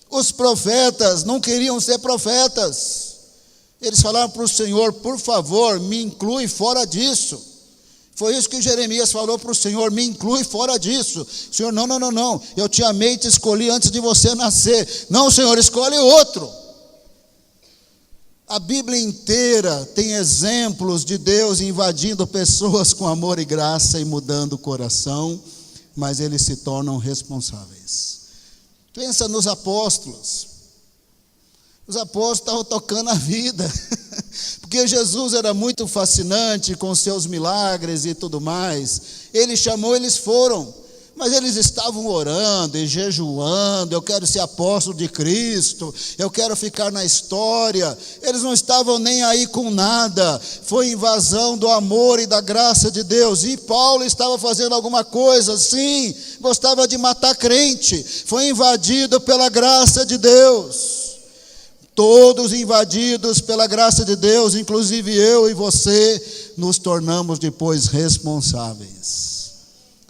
Os profetas não queriam ser profetas. Eles falaram para o Senhor: por favor, me inclui fora disso. Foi isso que Jeremias falou para o Senhor: me inclui fora disso. Senhor, não, eu te amei e te escolhi antes de você nascer. Não, Senhor, escolhe outro. A Bíblia inteira tem exemplos de Deus invadindo pessoas com amor e graça e mudando o coração, mas eles se tornam responsáveis. Pensa nos apóstolos. Os apóstolos estavam tocando a vida, porque Jesus era muito fascinante com seus milagres e tudo mais. Ele chamou, eles foram. Mas eles estavam orando e jejuando: eu quero ser apóstolo de Cristo, eu quero ficar na história. Eles não estavam nem aí com nada. Foi invasão do amor e da graça de Deus. E Paulo estava fazendo alguma coisa, sim, gostava de matar crente. Foi invadido pela graça de Deus. Todos invadidos pela graça de Deus, inclusive eu e você, nos tornamos depois responsáveis.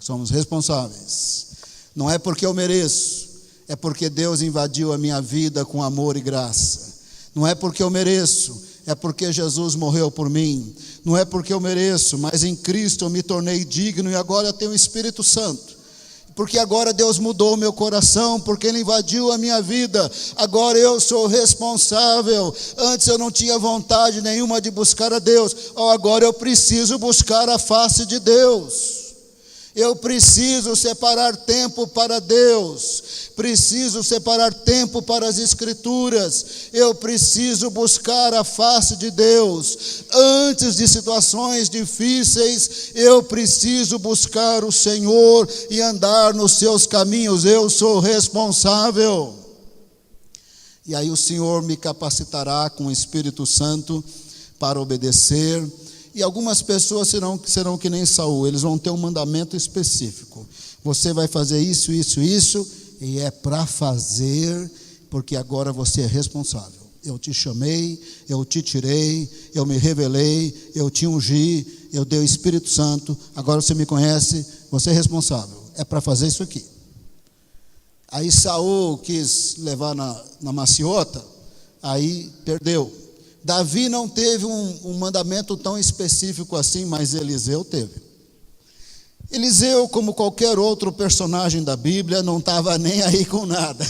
Somos responsáveis. Não é porque eu mereço, é porque Deus invadiu a minha vida com amor e graça. Não é porque eu mereço, é porque Jesus morreu por mim. Não é porque eu mereço, mas em Cristo eu me tornei digno e agora eu tenho o Espírito Santo. Porque agora Deus mudou o meu coração, porque Ele invadiu a minha vida. Agora eu sou responsável. Antes eu não tinha vontade nenhuma de buscar a Deus. Agora eu preciso buscar a face de Deus. Eu preciso separar tempo para Deus, preciso separar tempo para as Escrituras, eu preciso buscar a face de Deus. Antes de situações difíceis, eu preciso buscar o Senhor e andar nos seus caminhos. Eu sou responsável. E aí o Senhor me capacitará com o Espírito Santo para obedecer. E algumas pessoas serão que nem Saul, eles vão ter um mandamento específico. Você vai fazer isso, e é para fazer, porque agora você é responsável. Eu te chamei, eu te tirei, eu me revelei, eu te ungi, eu dei o Espírito Santo, agora você me conhece, você é responsável. É para fazer isso aqui. Aí Saul quis levar na maciota, aí perdeu. Davi não teve um mandamento tão específico assim, mas Eliseu teve. Eliseu, como qualquer outro personagem da Bíblia, não estava nem aí com nada.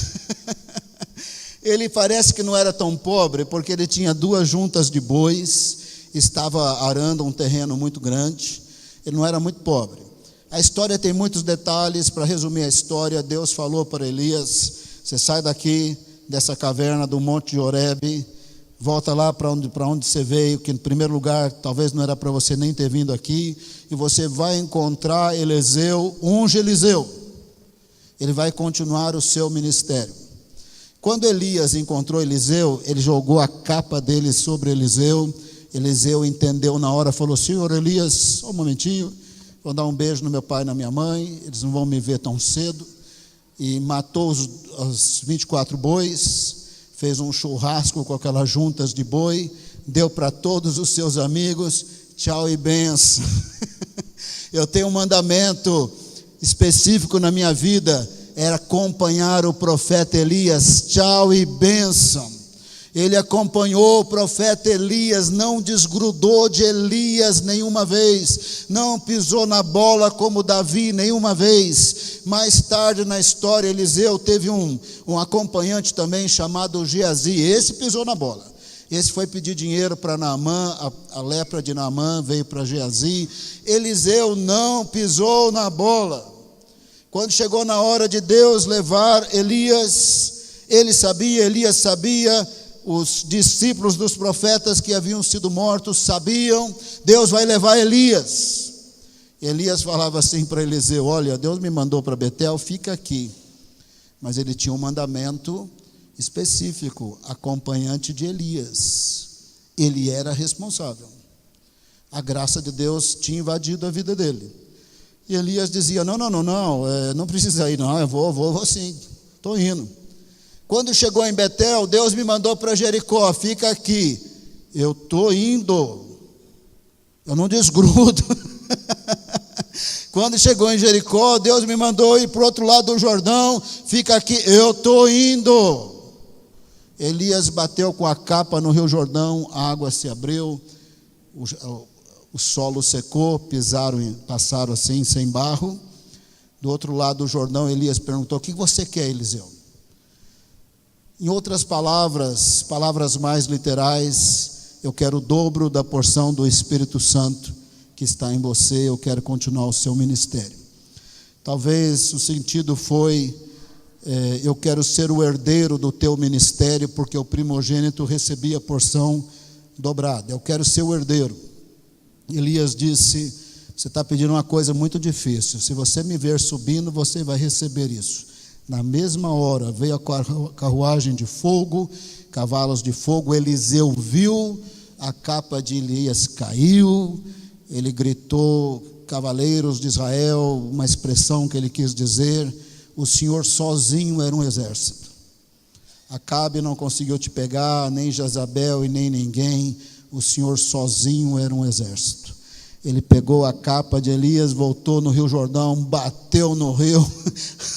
Ele parece que não era tão pobre, porque ele tinha 2 juntas de bois, estava arando um terreno muito grande, ele não era muito pobre. A história tem muitos detalhes. Para resumir a história, Deus falou para Elias: você sai daqui, dessa caverna do Monte de Horebe, volta lá para onde você veio, que em primeiro lugar talvez não era para você nem ter vindo aqui, e você vai encontrar Eliseu, unge Eliseu. Ele vai continuar o seu ministério. Quando Elias encontrou Eliseu, ele jogou a capa dele sobre Eliseu. Eliseu entendeu na hora, falou: Senhor Elias, só um momentinho, vou dar um beijo no meu pai e na minha mãe, eles não vão me ver tão cedo. E matou os 24 bois, fez um churrasco com aquelas juntas de boi, deu para todos os seus amigos, tchau e benção. Eu tenho um mandamento específico na minha vida, era acompanhar o profeta Elias, tchau e benção. Ele acompanhou o profeta Elias, não desgrudou de Elias nenhuma vez, não pisou na bola como Davi nenhuma vez. Mais tarde na história, Eliseu teve um acompanhante também chamado Geazi. Esse pisou na bola. Esse foi pedir dinheiro para Naamã, a lepra de Naamã veio para Geazi. Eliseu não pisou na bola. Quando chegou na hora de Deus levar Elias, Elias sabia, os discípulos dos profetas que haviam sido mortos sabiam, Deus vai levar Elias. Elias falava assim para Eliseu: olha, Deus me mandou para Betel, fica aqui. Mas ele tinha um mandamento específico, acompanhante de Elias. Ele era responsável. A graça de Deus tinha invadido a vida dele. E Elias dizia: não precisa ir não, eu vou sim, estou indo. Quando chegou em Betel, Deus me mandou para Jericó, fica aqui. Eu estou indo. Eu não desgrudo. Quando chegou em Jericó, Deus me mandou ir para o outro lado do Jordão. Fica aqui, eu estou indo. Elias bateu com a capa no Rio Jordão, a água se abriu, o solo secou, passaram assim, sem barro. Do outro lado do Jordão, Elias perguntou: o que você quer, Eliseu? Em outras palavras, palavras mais literais, eu quero o dobro da porção do Espírito Santo que está em você, eu quero continuar o seu ministério. Talvez o sentido foi: eu quero ser o herdeiro do teu ministério, porque o primogênito recebia a porção dobrada. Eu quero ser o herdeiro. Elias disse: você está pedindo uma coisa muito difícil. Se você me ver subindo, você vai receber isso. Na mesma hora veio a carruagem de fogo, cavalos de fogo. Eliseu viu, a capa de Elias caiu. Ele gritou: cavaleiros de Israel, uma expressão que ele quis dizer: o Senhor sozinho era um exército. Acabe não conseguiu te pegar, nem Jezabel e nem ninguém. O Senhor sozinho era um exército. Ele pegou a capa de Elias, voltou no Rio Jordão, bateu no rio,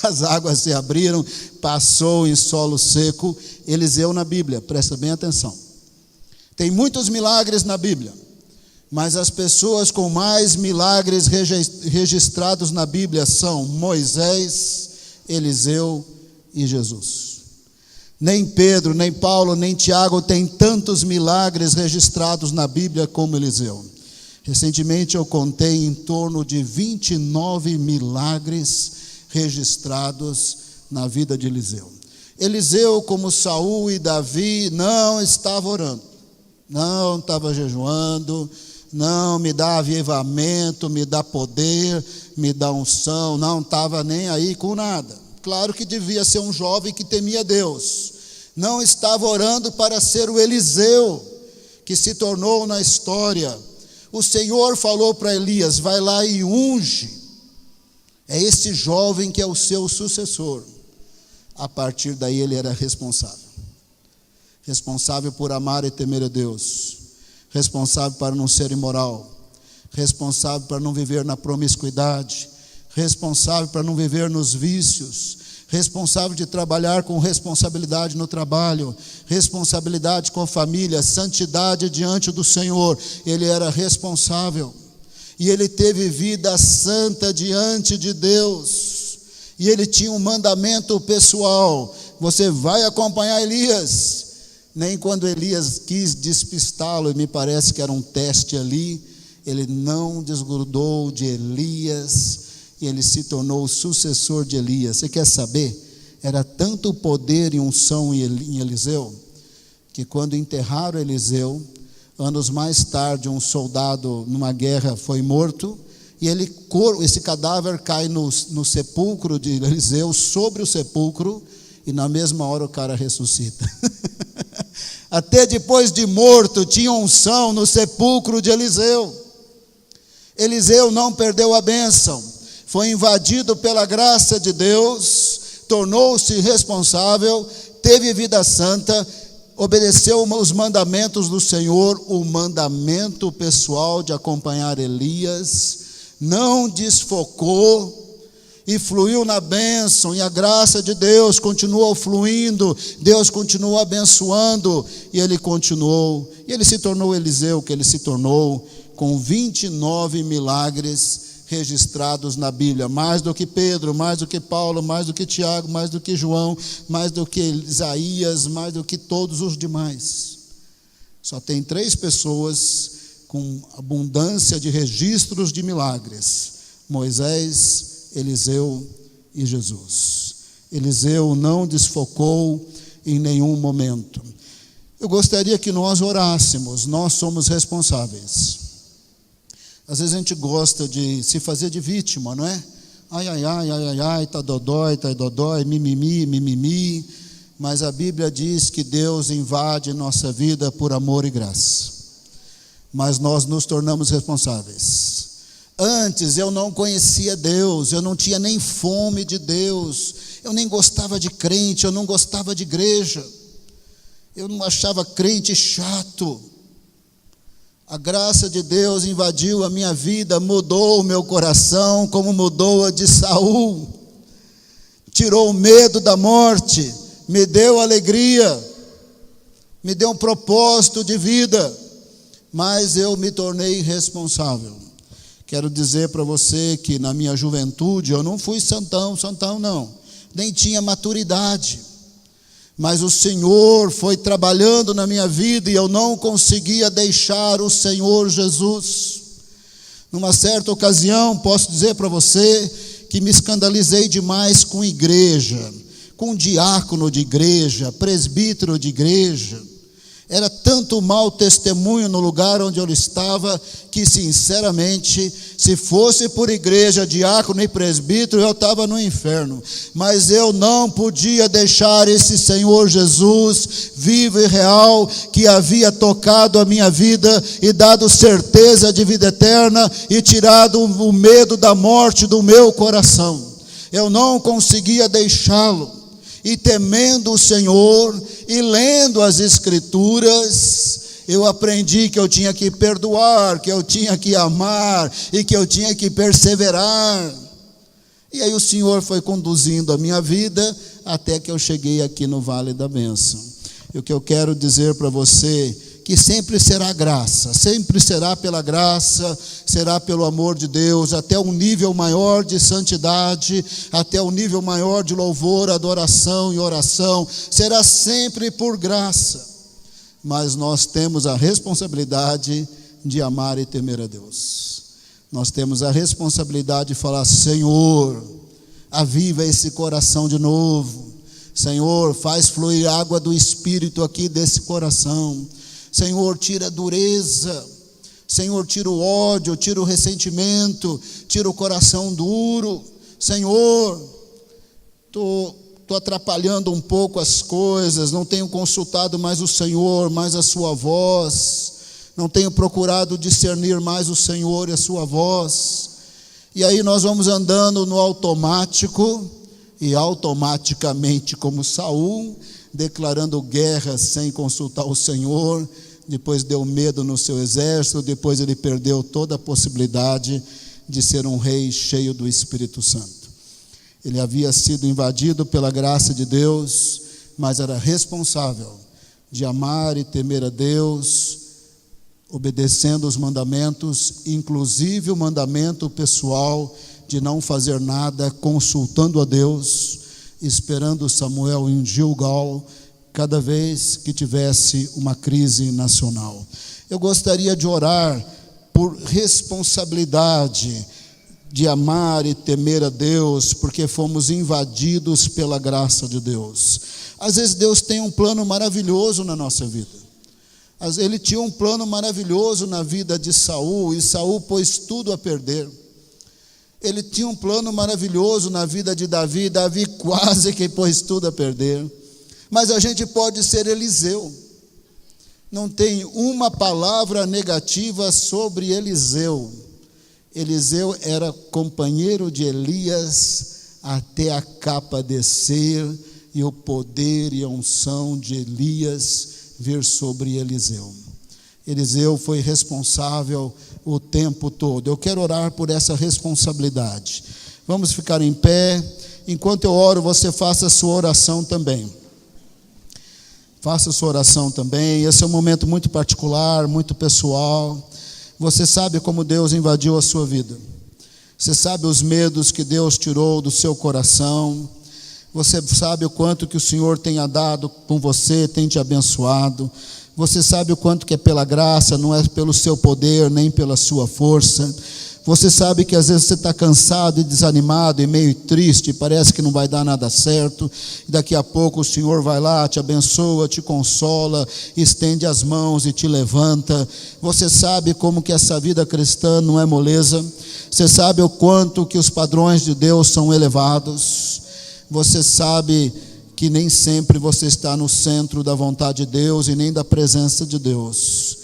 as águas se abriram, passou em solo seco. Eliseu na Bíblia, presta bem atenção. Tem muitos milagres na Bíblia, mas as pessoas com mais milagres registrados na Bíblia são Moisés, Eliseu e Jesus. Nem Pedro, nem Paulo, nem Tiago têm tantos milagres registrados na Bíblia como Eliseu. Recentemente eu contei em torno de 29 milagres registrados na vida de Eliseu. Eliseu, como Saul e Davi, não estava orando, não estava jejuando, não me dá avivamento, me dá poder, me dá unção, não estava nem aí com nada. Claro que devia ser um jovem que temia Deus. Não estava orando para ser o Eliseu que se tornou na história. O Senhor falou para Elias: vai lá e unge. É esse jovem que é o seu sucessor. A partir daí ele era responsável. Responsável por amar e temer a Deus. Responsável para não ser imoral. Responsável para não viver na promiscuidade. Responsável para não viver nos vícios. Responsável de trabalhar com responsabilidade no trabalho, responsabilidade com a família, santidade diante do Senhor. Ele era responsável e ele teve vida santa diante de Deus, e ele tinha um mandamento pessoal: você vai acompanhar Elias. Nem quando Elias quis despistá-lo, e me parece que era um teste ali, ele não desgrudou de Elias, e ele se tornou o sucessor de Elias. Você quer saber? Era tanto poder e unção em Eliseu, que quando enterraram Eliseu, anos mais tarde, um soldado numa guerra foi morto, e esse cadáver cai no sepulcro de Eliseu, sobre o sepulcro, e na mesma hora o cara ressuscita. Até depois de morto, tinha unção no sepulcro de Eliseu. Eliseu não perdeu a bênção. Foi invadido pela graça de Deus, tornou-se responsável, teve vida santa, obedeceu os mandamentos do Senhor, o mandamento pessoal de acompanhar Elias, não desfocou e fluiu na bênção, e a graça de Deus continuou fluindo, Deus continuou abençoando, e ele se tornou Eliseu, que ele se tornou, com 29 milagres registrados na Bíblia, mais do que Pedro, mais do que Paulo, mais do que Tiago, mais do que João, mais do que Isaías, mais do que todos os demais. Só tem 3 pessoas com abundância de registros de milagres: Moisés, Eliseu e Jesus. Eliseu não desfocou em nenhum momento. Eu gostaria que nós orássemos. Nós somos responsáveis. Às vezes a gente gosta de se fazer de vítima, não é? Ai, tá dodói, mimimi. Mas a Bíblia diz que Deus invade nossa vida por amor e graça. Mas nós nos tornamos responsáveis. Antes eu não conhecia Deus, eu não tinha nem fome de Deus, eu nem gostava de crente, eu não gostava de igreja, eu não achava crente chato. A graça de Deus invadiu a minha vida, mudou o meu coração, como mudou a de Saul. Tirou o medo da morte, me deu alegria, me deu um propósito de vida, mas eu me tornei responsável. Quero dizer para você que na minha juventude eu não fui santão não, nem tinha maturidade, mas o Senhor foi trabalhando na minha vida e eu não conseguia deixar o Senhor Jesus. Numa certa ocasião, posso dizer para você que me escandalizei demais com igreja, com diácono de igreja, presbítero de igreja. Era tanto mau testemunho no lugar onde eu estava, que sinceramente, se fosse por igreja, diácono e presbítero, eu estava no inferno. Mas eu não podia deixar esse Senhor Jesus, vivo e real, que havia tocado a minha vida e dado certeza de vida eterna e tirado o medo da morte do meu coração. Eu não conseguia deixá-lo. E temendo o Senhor e lendo as Escrituras, eu aprendi que eu tinha que perdoar, que eu tinha que amar e que eu tinha que perseverar. E aí o Senhor foi conduzindo a minha vida até que eu cheguei aqui no Vale da Bênção. E o que eu quero dizer para você, que sempre será graça, sempre será pela graça, será pelo amor de Deus, até um nível maior de santidade, até um nível maior de louvor, adoração e oração, será sempre por graça. Mas nós temos a responsabilidade de amar e temer a Deus. Nós temos a responsabilidade de falar: Senhor, aviva esse coração de novo. Senhor, faz fluir água do Espírito aqui desse coração. Senhor, tira a dureza. Senhor, tira o ódio, tira o ressentimento, tira o coração duro. Senhor, estou atrapalhando um pouco as coisas, não tenho consultado mais o Senhor, mais a sua voz, não tenho procurado discernir mais o Senhor e a sua voz. E aí nós vamos andando no automático, e automaticamente, como Saul, declarando guerra sem consultar o Senhor. Depois deu medo no seu exército, depois ele perdeu toda a possibilidade de ser um rei cheio do Espírito Santo. Ele havia sido invadido pela graça de Deus, mas era responsável de amar e temer a Deus, obedecendo os mandamentos, inclusive o mandamento pessoal de não fazer nada, consultando a Deus, esperando Samuel em Gilgal, cada vez que tivesse uma crise nacional. Eu gostaria de orar por responsabilidade de amar e temer a Deus, porque fomos invadidos pela graça de Deus. Às vezes Deus tem um plano maravilhoso na nossa vida. Ele tinha um plano maravilhoso na vida de Saul, e Saul pôs tudo a perder. Ele tinha um plano maravilhoso na vida de Davi, e Davi quase que pôs tudo a perder. Mas a gente pode ser Eliseu. Não tem uma palavra negativa sobre Eliseu. Eliseu era companheiro de Elias até a capa descer e o poder e a unção de Elias vir sobre Eliseu. Eliseu foi responsável o tempo todo. Eu quero orar por essa responsabilidade. Vamos ficar em pé. Enquanto eu oro, você faça a sua oração também. Faça a sua oração também. Esse é um momento muito particular, muito pessoal. Você sabe como Deus invadiu a sua vida. Você sabe os medos que Deus tirou do seu coração. Você sabe o quanto que o Senhor tem dado com você, tem te abençoado. Você sabe o quanto que é pela graça, não é pelo seu poder, nem pela sua força. Você sabe que às vezes você está cansado e desanimado e meio triste, parece que não vai dar nada certo. E daqui a pouco o Senhor vai lá, te abençoa, te consola, estende as mãos e te levanta. Você sabe como que essa vida cristã não é moleza. Você sabe o quanto que os padrões de Deus são elevados. Você sabe que nem sempre você está no centro da vontade de Deus e nem da presença de Deus.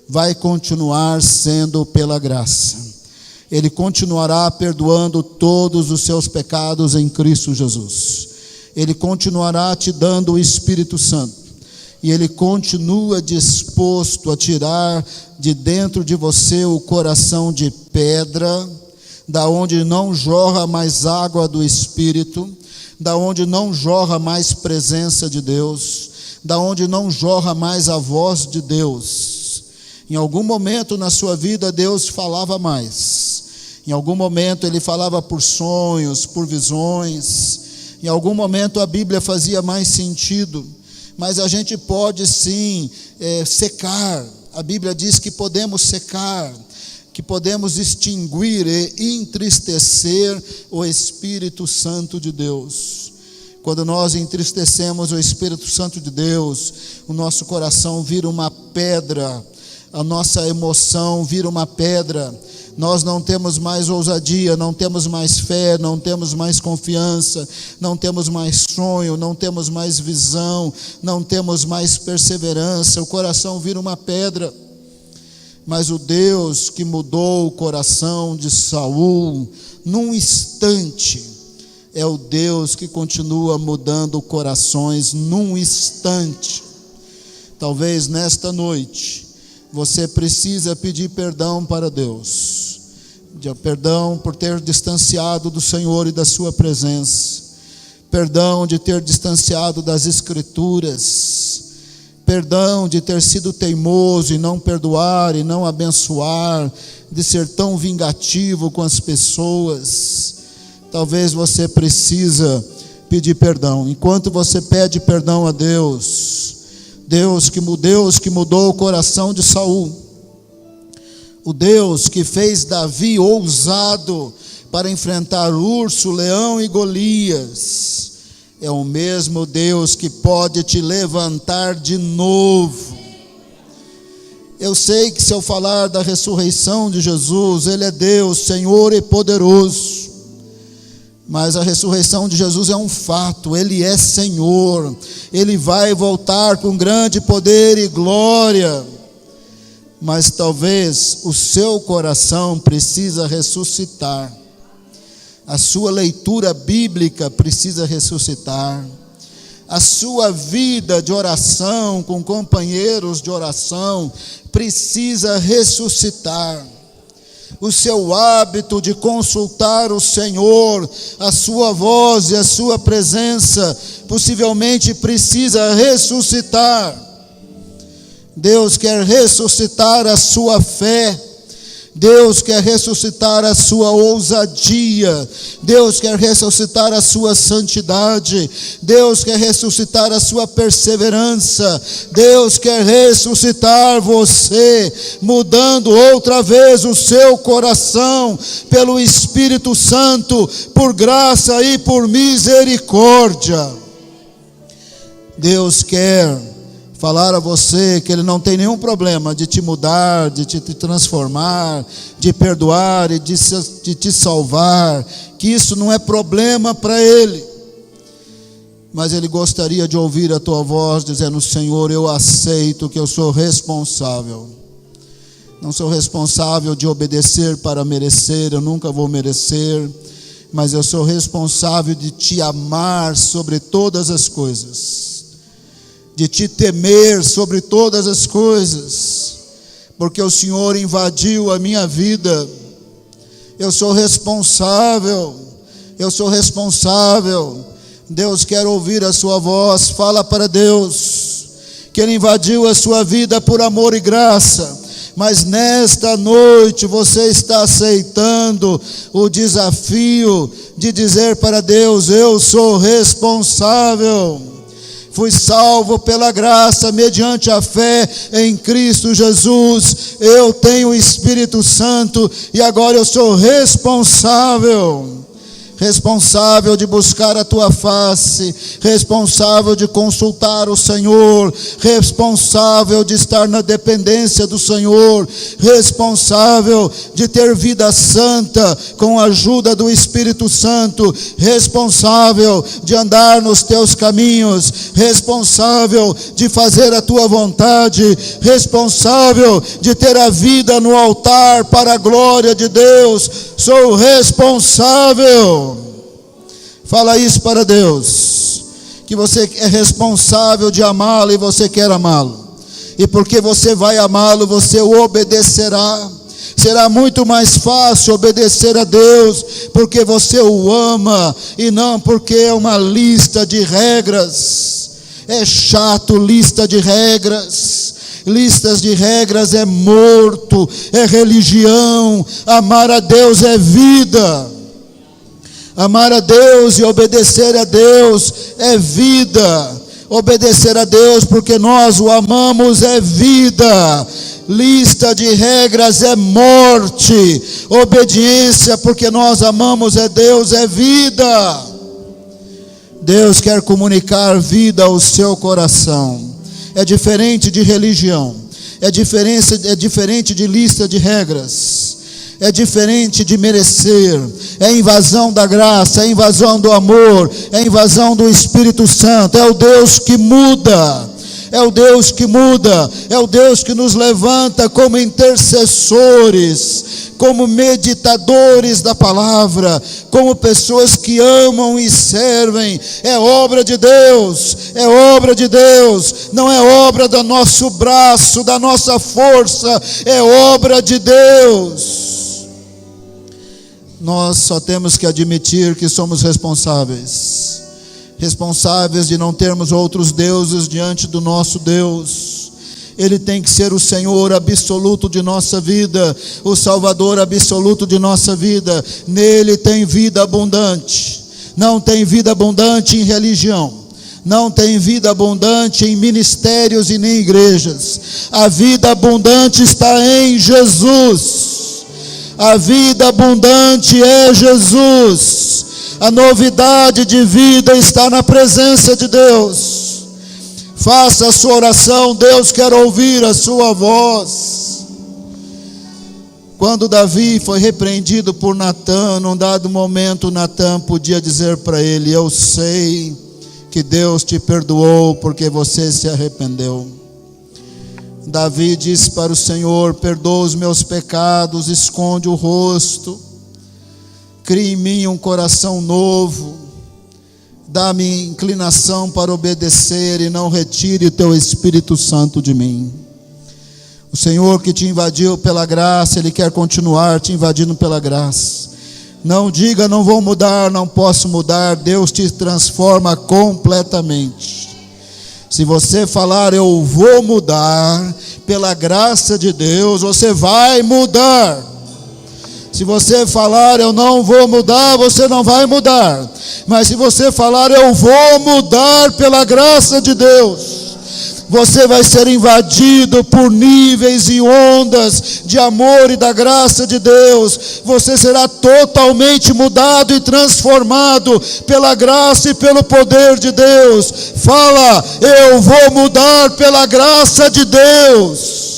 Vai continuar sendo pela graça. Ele continuará perdoando todos os seus pecados em Cristo Jesus. Ele continuará te dando o Espírito Santo. e Ele continua disposto a tirar de dentro de você o coração de pedra, da onde não jorra mais água do Espírito, da onde não jorra mais presença de Deus, da onde não jorra mais a voz de Deus. Em algum momento na sua vida Deus falava mais. Em algum momento Ele falava por sonhos, por visões. Em algum momento a Bíblia fazia mais sentido. Mas a gente pode sim secar. A Bíblia diz que podemos secar, que podemos extinguir e entristecer o Espírito Santo de Deus. Quando nós entristecemos o Espírito Santo de Deus, o nosso coração vira uma pedra, a nossa emoção vira uma pedra. Nós não temos mais ousadia, não temos mais fé, não temos mais confiança, não temos mais sonho, não temos mais visão, não temos mais perseverança. O coração vira uma pedra. Mas o Deus que mudou o coração de Saul num instante, é o Deus que continua mudando corações num instante. Talvez nesta noite você precisa pedir perdão para Deus, perdão por ter distanciado do Senhor e da sua presença, perdão de ter distanciado das Escrituras, perdão de ter sido teimoso e não perdoar e não abençoar, de ser tão vingativo com as pessoas. Talvez você precisa pedir perdão. Enquanto você pede perdão a Deus, Deus que mudou o coração de Saul, o Deus que fez Davi ousado para enfrentar urso, leão e Golias, é o mesmo Deus que pode te levantar de novo. Eu sei que se eu falar da ressurreição de Jesus, Ele é Deus, Senhor e poderoso. Mas a ressurreição de Jesus é um fato, Ele é Senhor, Ele vai voltar com grande poder e glória. Mas talvez o seu coração precisa ressuscitar, a sua leitura bíblica precisa ressuscitar, a sua vida de oração com companheiros de oração precisa ressuscitar. O seu hábito de consultar o Senhor, a sua voz e a sua presença, possivelmente precisa ressuscitar. Deus quer ressuscitar a sua fé, Deus quer ressuscitar a sua ousadia, Deus quer ressuscitar a sua santidade, Deus quer ressuscitar a sua perseverança, Deus quer ressuscitar você, mudando outra vez o seu coração, pelo Espírito Santo, por graça e por misericórdia. Deus quer falar a você que Ele não tem nenhum problema de te mudar, de te transformar, de perdoar e de te salvar, que isso não é problema para Ele. Mas Ele gostaria de ouvir a tua voz dizendo: Senhor, eu aceito que eu sou responsável. Não sou responsável de obedecer para merecer, eu nunca vou merecer, mas eu sou responsável de te amar sobre todas as coisas, de te temer sobre todas as coisas, porque o Senhor invadiu a minha vida. Eu sou responsável. Deus quer ouvir a sua voz. Fala para Deus que Ele invadiu a sua vida por amor e graça, mas nesta noite você está aceitando o desafio de dizer para Deus: eu sou responsável. Fui salvo pela graça, mediante a fé em Cristo Jesus. Eu tenho o Espírito Santo e agora eu sou responsável de buscar a tua face, responsável de consultar o Senhor, responsável de estar na dependência do Senhor, responsável de ter vida santa com a ajuda do Espírito Santo, responsável de andar nos teus caminhos, responsável de fazer a tua vontade, responsável de ter a vida no altar para a glória de Deus. Sou responsável. Fala isso para Deus, que você é responsável de amá-lo e você quer amá-lo. E porque você vai amá-lo, você o obedecerá. Será muito mais fácil obedecer a Deus porque você o ama e não porque é uma lista de regras. É chato lista de regras. Listas de regras é morto, é religião. Amar a Deus é vida. Amar a Deus e obedecer a Deus é vida. Obedecer a Deus porque nós o amamos é vida. Lista de regras é morte. Obediência porque nós amamos a Deus é vida. Deus quer comunicar vida ao seu coração. É diferente de religião. É diferente de lista de regras. É diferente de merecer. É invasão da graça, é invasão do amor, é invasão do Espírito Santo. É o Deus que muda. É o Deus que muda. É o Deus que nos levanta como intercessores, como meditadores da palavra, como pessoas que amam e servem. É obra de Deus, é obra de Deus, não é obra do nosso braço, da nossa força, é obra de Deus. Nós só temos que admitir que somos responsáveis de não termos outros deuses diante do nosso Deus. Ele tem que ser o Senhor absoluto de nossa vida, o Salvador absoluto de nossa vida. Nele tem vida abundante. Não tem vida abundante em religião, não tem vida abundante em ministérios e nem igrejas. A vida abundante está em Jesus. A vida abundante é Jesus. A novidade de vida está na presença de Deus. Faça a sua oração, Deus quer ouvir a sua voz. Quando Davi foi repreendido por Natã, num dado momento Natã podia dizer para ele: eu sei que Deus te perdoou porque você se arrependeu. Davi disse para o Senhor: perdoa os meus pecados, esconde o rosto, cria em mim um coração novo, dá-me inclinação para obedecer e não retire o teu Espírito Santo de mim. O Senhor que te invadiu pela graça, Ele quer continuar te invadindo pela graça. Não diga: não vou mudar, não posso mudar. Deus te transforma completamente. Se você falar: eu vou mudar, pela graça de Deus, você vai mudar. Se você falar: eu não vou mudar, você não vai mudar. Mas se você falar: eu vou mudar pela graça de Deus, você vai ser invadido por níveis e ondas de amor e da graça de Deus. Você será totalmente mudado e transformado pela graça e pelo poder de Deus. Fala: eu vou mudar pela graça de Deus.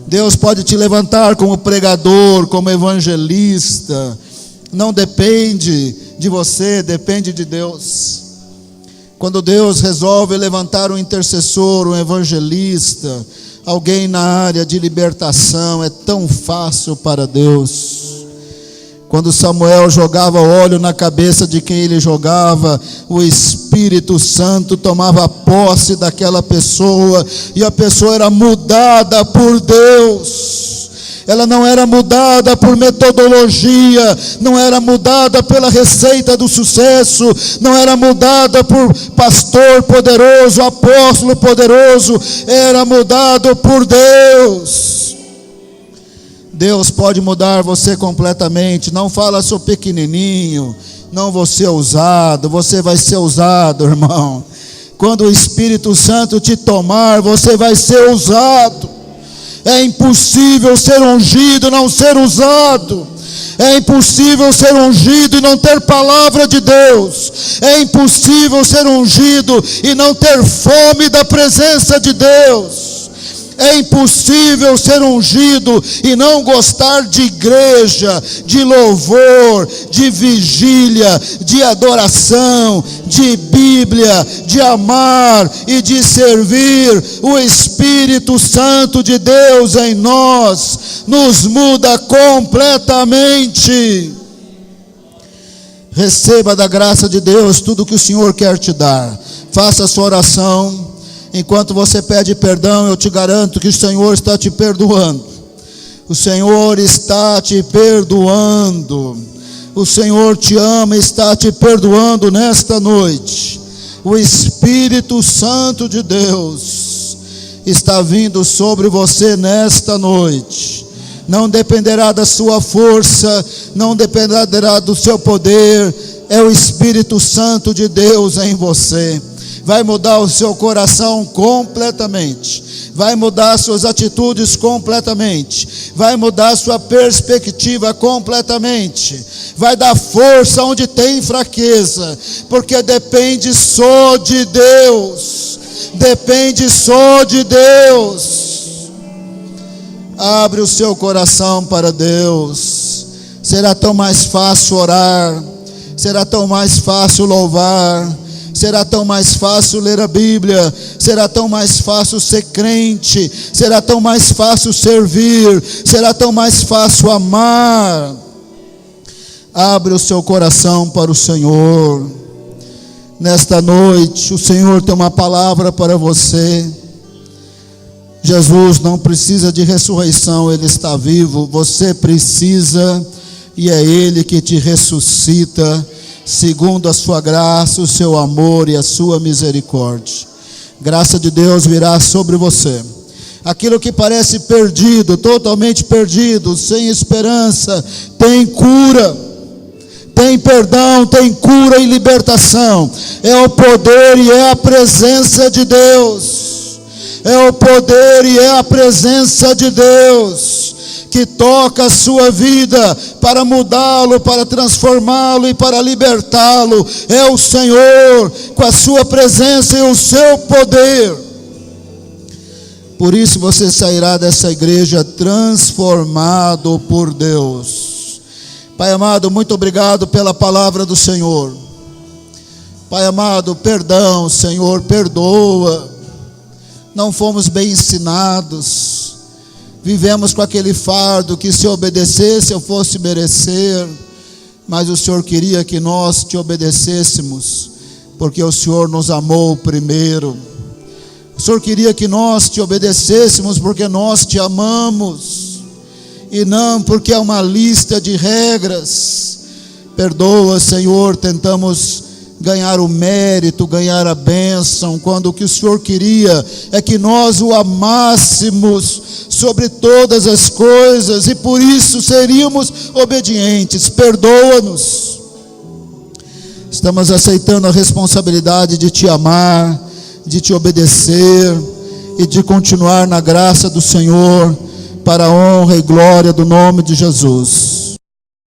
Deus pode te levantar como pregador, como evangelista. Não depende de você, depende de Deus. Quando Deus resolve levantar um intercessor, um evangelista, alguém na área de libertação, é tão fácil para Deus. Quando Samuel jogava óleo na cabeça de quem ele jogava, o Espírito Santo tomava posse daquela pessoa, e a pessoa era mudada por Deus. Ela não era mudada por metodologia, não era mudada pela receita do sucesso, não era mudada por pastor poderoso, apóstolo poderoso, era mudado por Deus. Deus pode mudar você completamente. Não fala: sou pequenininho, não vou ser usado. Você vai ser usado, irmão. Quando o Espírito Santo te tomar, você vai ser usado. É impossível ser ungido e não ser usado. É impossível ser ungido e não ter palavra de Deus. É impossível ser ungido e não ter fome da presença de Deus. É impossível ser ungido e não gostar de igreja, de louvor, de vigília, de adoração, de Bíblia, de amar e de servir. O Espírito Santo de Deus em nós nos muda completamente. Receba da graça de Deus tudo que o Senhor quer te dar. Faça a sua oração. Enquanto você pede perdão, eu te garanto que o Senhor está te perdoando. O Senhor está te perdoando. O Senhor te ama e está te perdoando nesta noite. O Espírito Santo de Deus está vindo sobre você nesta noite. Não dependerá da sua força, não dependerá do seu poder. É o Espírito Santo de Deus em você. Vai mudar o seu coração completamente. Vai mudar suas atitudes completamente. Vai mudar sua perspectiva completamente. Vai dar força onde tem fraqueza, porque depende só de Deus. Depende só de Deus. Abre o seu coração para Deus. Será tão mais fácil orar. Será tão mais fácil louvar. Será tão mais fácil ler a Bíblia. Será tão mais fácil ser crente. Será tão mais fácil servir. Será tão mais fácil amar. Abre o seu coração para o Senhor. Nesta noite, o Senhor tem uma palavra para você. Jesus não precisa de ressurreição, Ele está vivo. Você precisa, e é Ele que te ressuscita, segundo a sua graça, o seu amor e a sua misericórdia. Graça de Deus virá sobre você. Aquilo que parece perdido, totalmente perdido, sem esperança, tem cura, tem perdão, tem cura e libertação. É o poder e é a presença de Deus. É o poder e é a presença de Deus que toca a sua vida para mudá-lo, para transformá-lo e para libertá-lo. É o Senhor com a sua presença e o seu poder. Por isso você sairá dessa igreja transformado por Deus. Pai amado, muito obrigado pela palavra do Senhor. Pai amado, perdão, Senhor, perdoa. Não fomos bem ensinados, vivemos com aquele fardo que se obedecesse eu fosse merecer, mas o Senhor queria que nós te obedecêssemos, porque o Senhor nos amou primeiro. O Senhor queria que nós te obedecêssemos porque nós te amamos, e não porque é uma lista de regras. Perdoa, Senhor, tentamos ganhar o mérito, ganhar a bênção, quando o que o Senhor queria é que nós o amássemos sobre todas as coisas, e por isso seríamos obedientes. Perdoa-nos. Estamos aceitando a responsabilidade de te amar, de te obedecer e de continuar na graça do Senhor, para a honra e glória do nome de Jesus.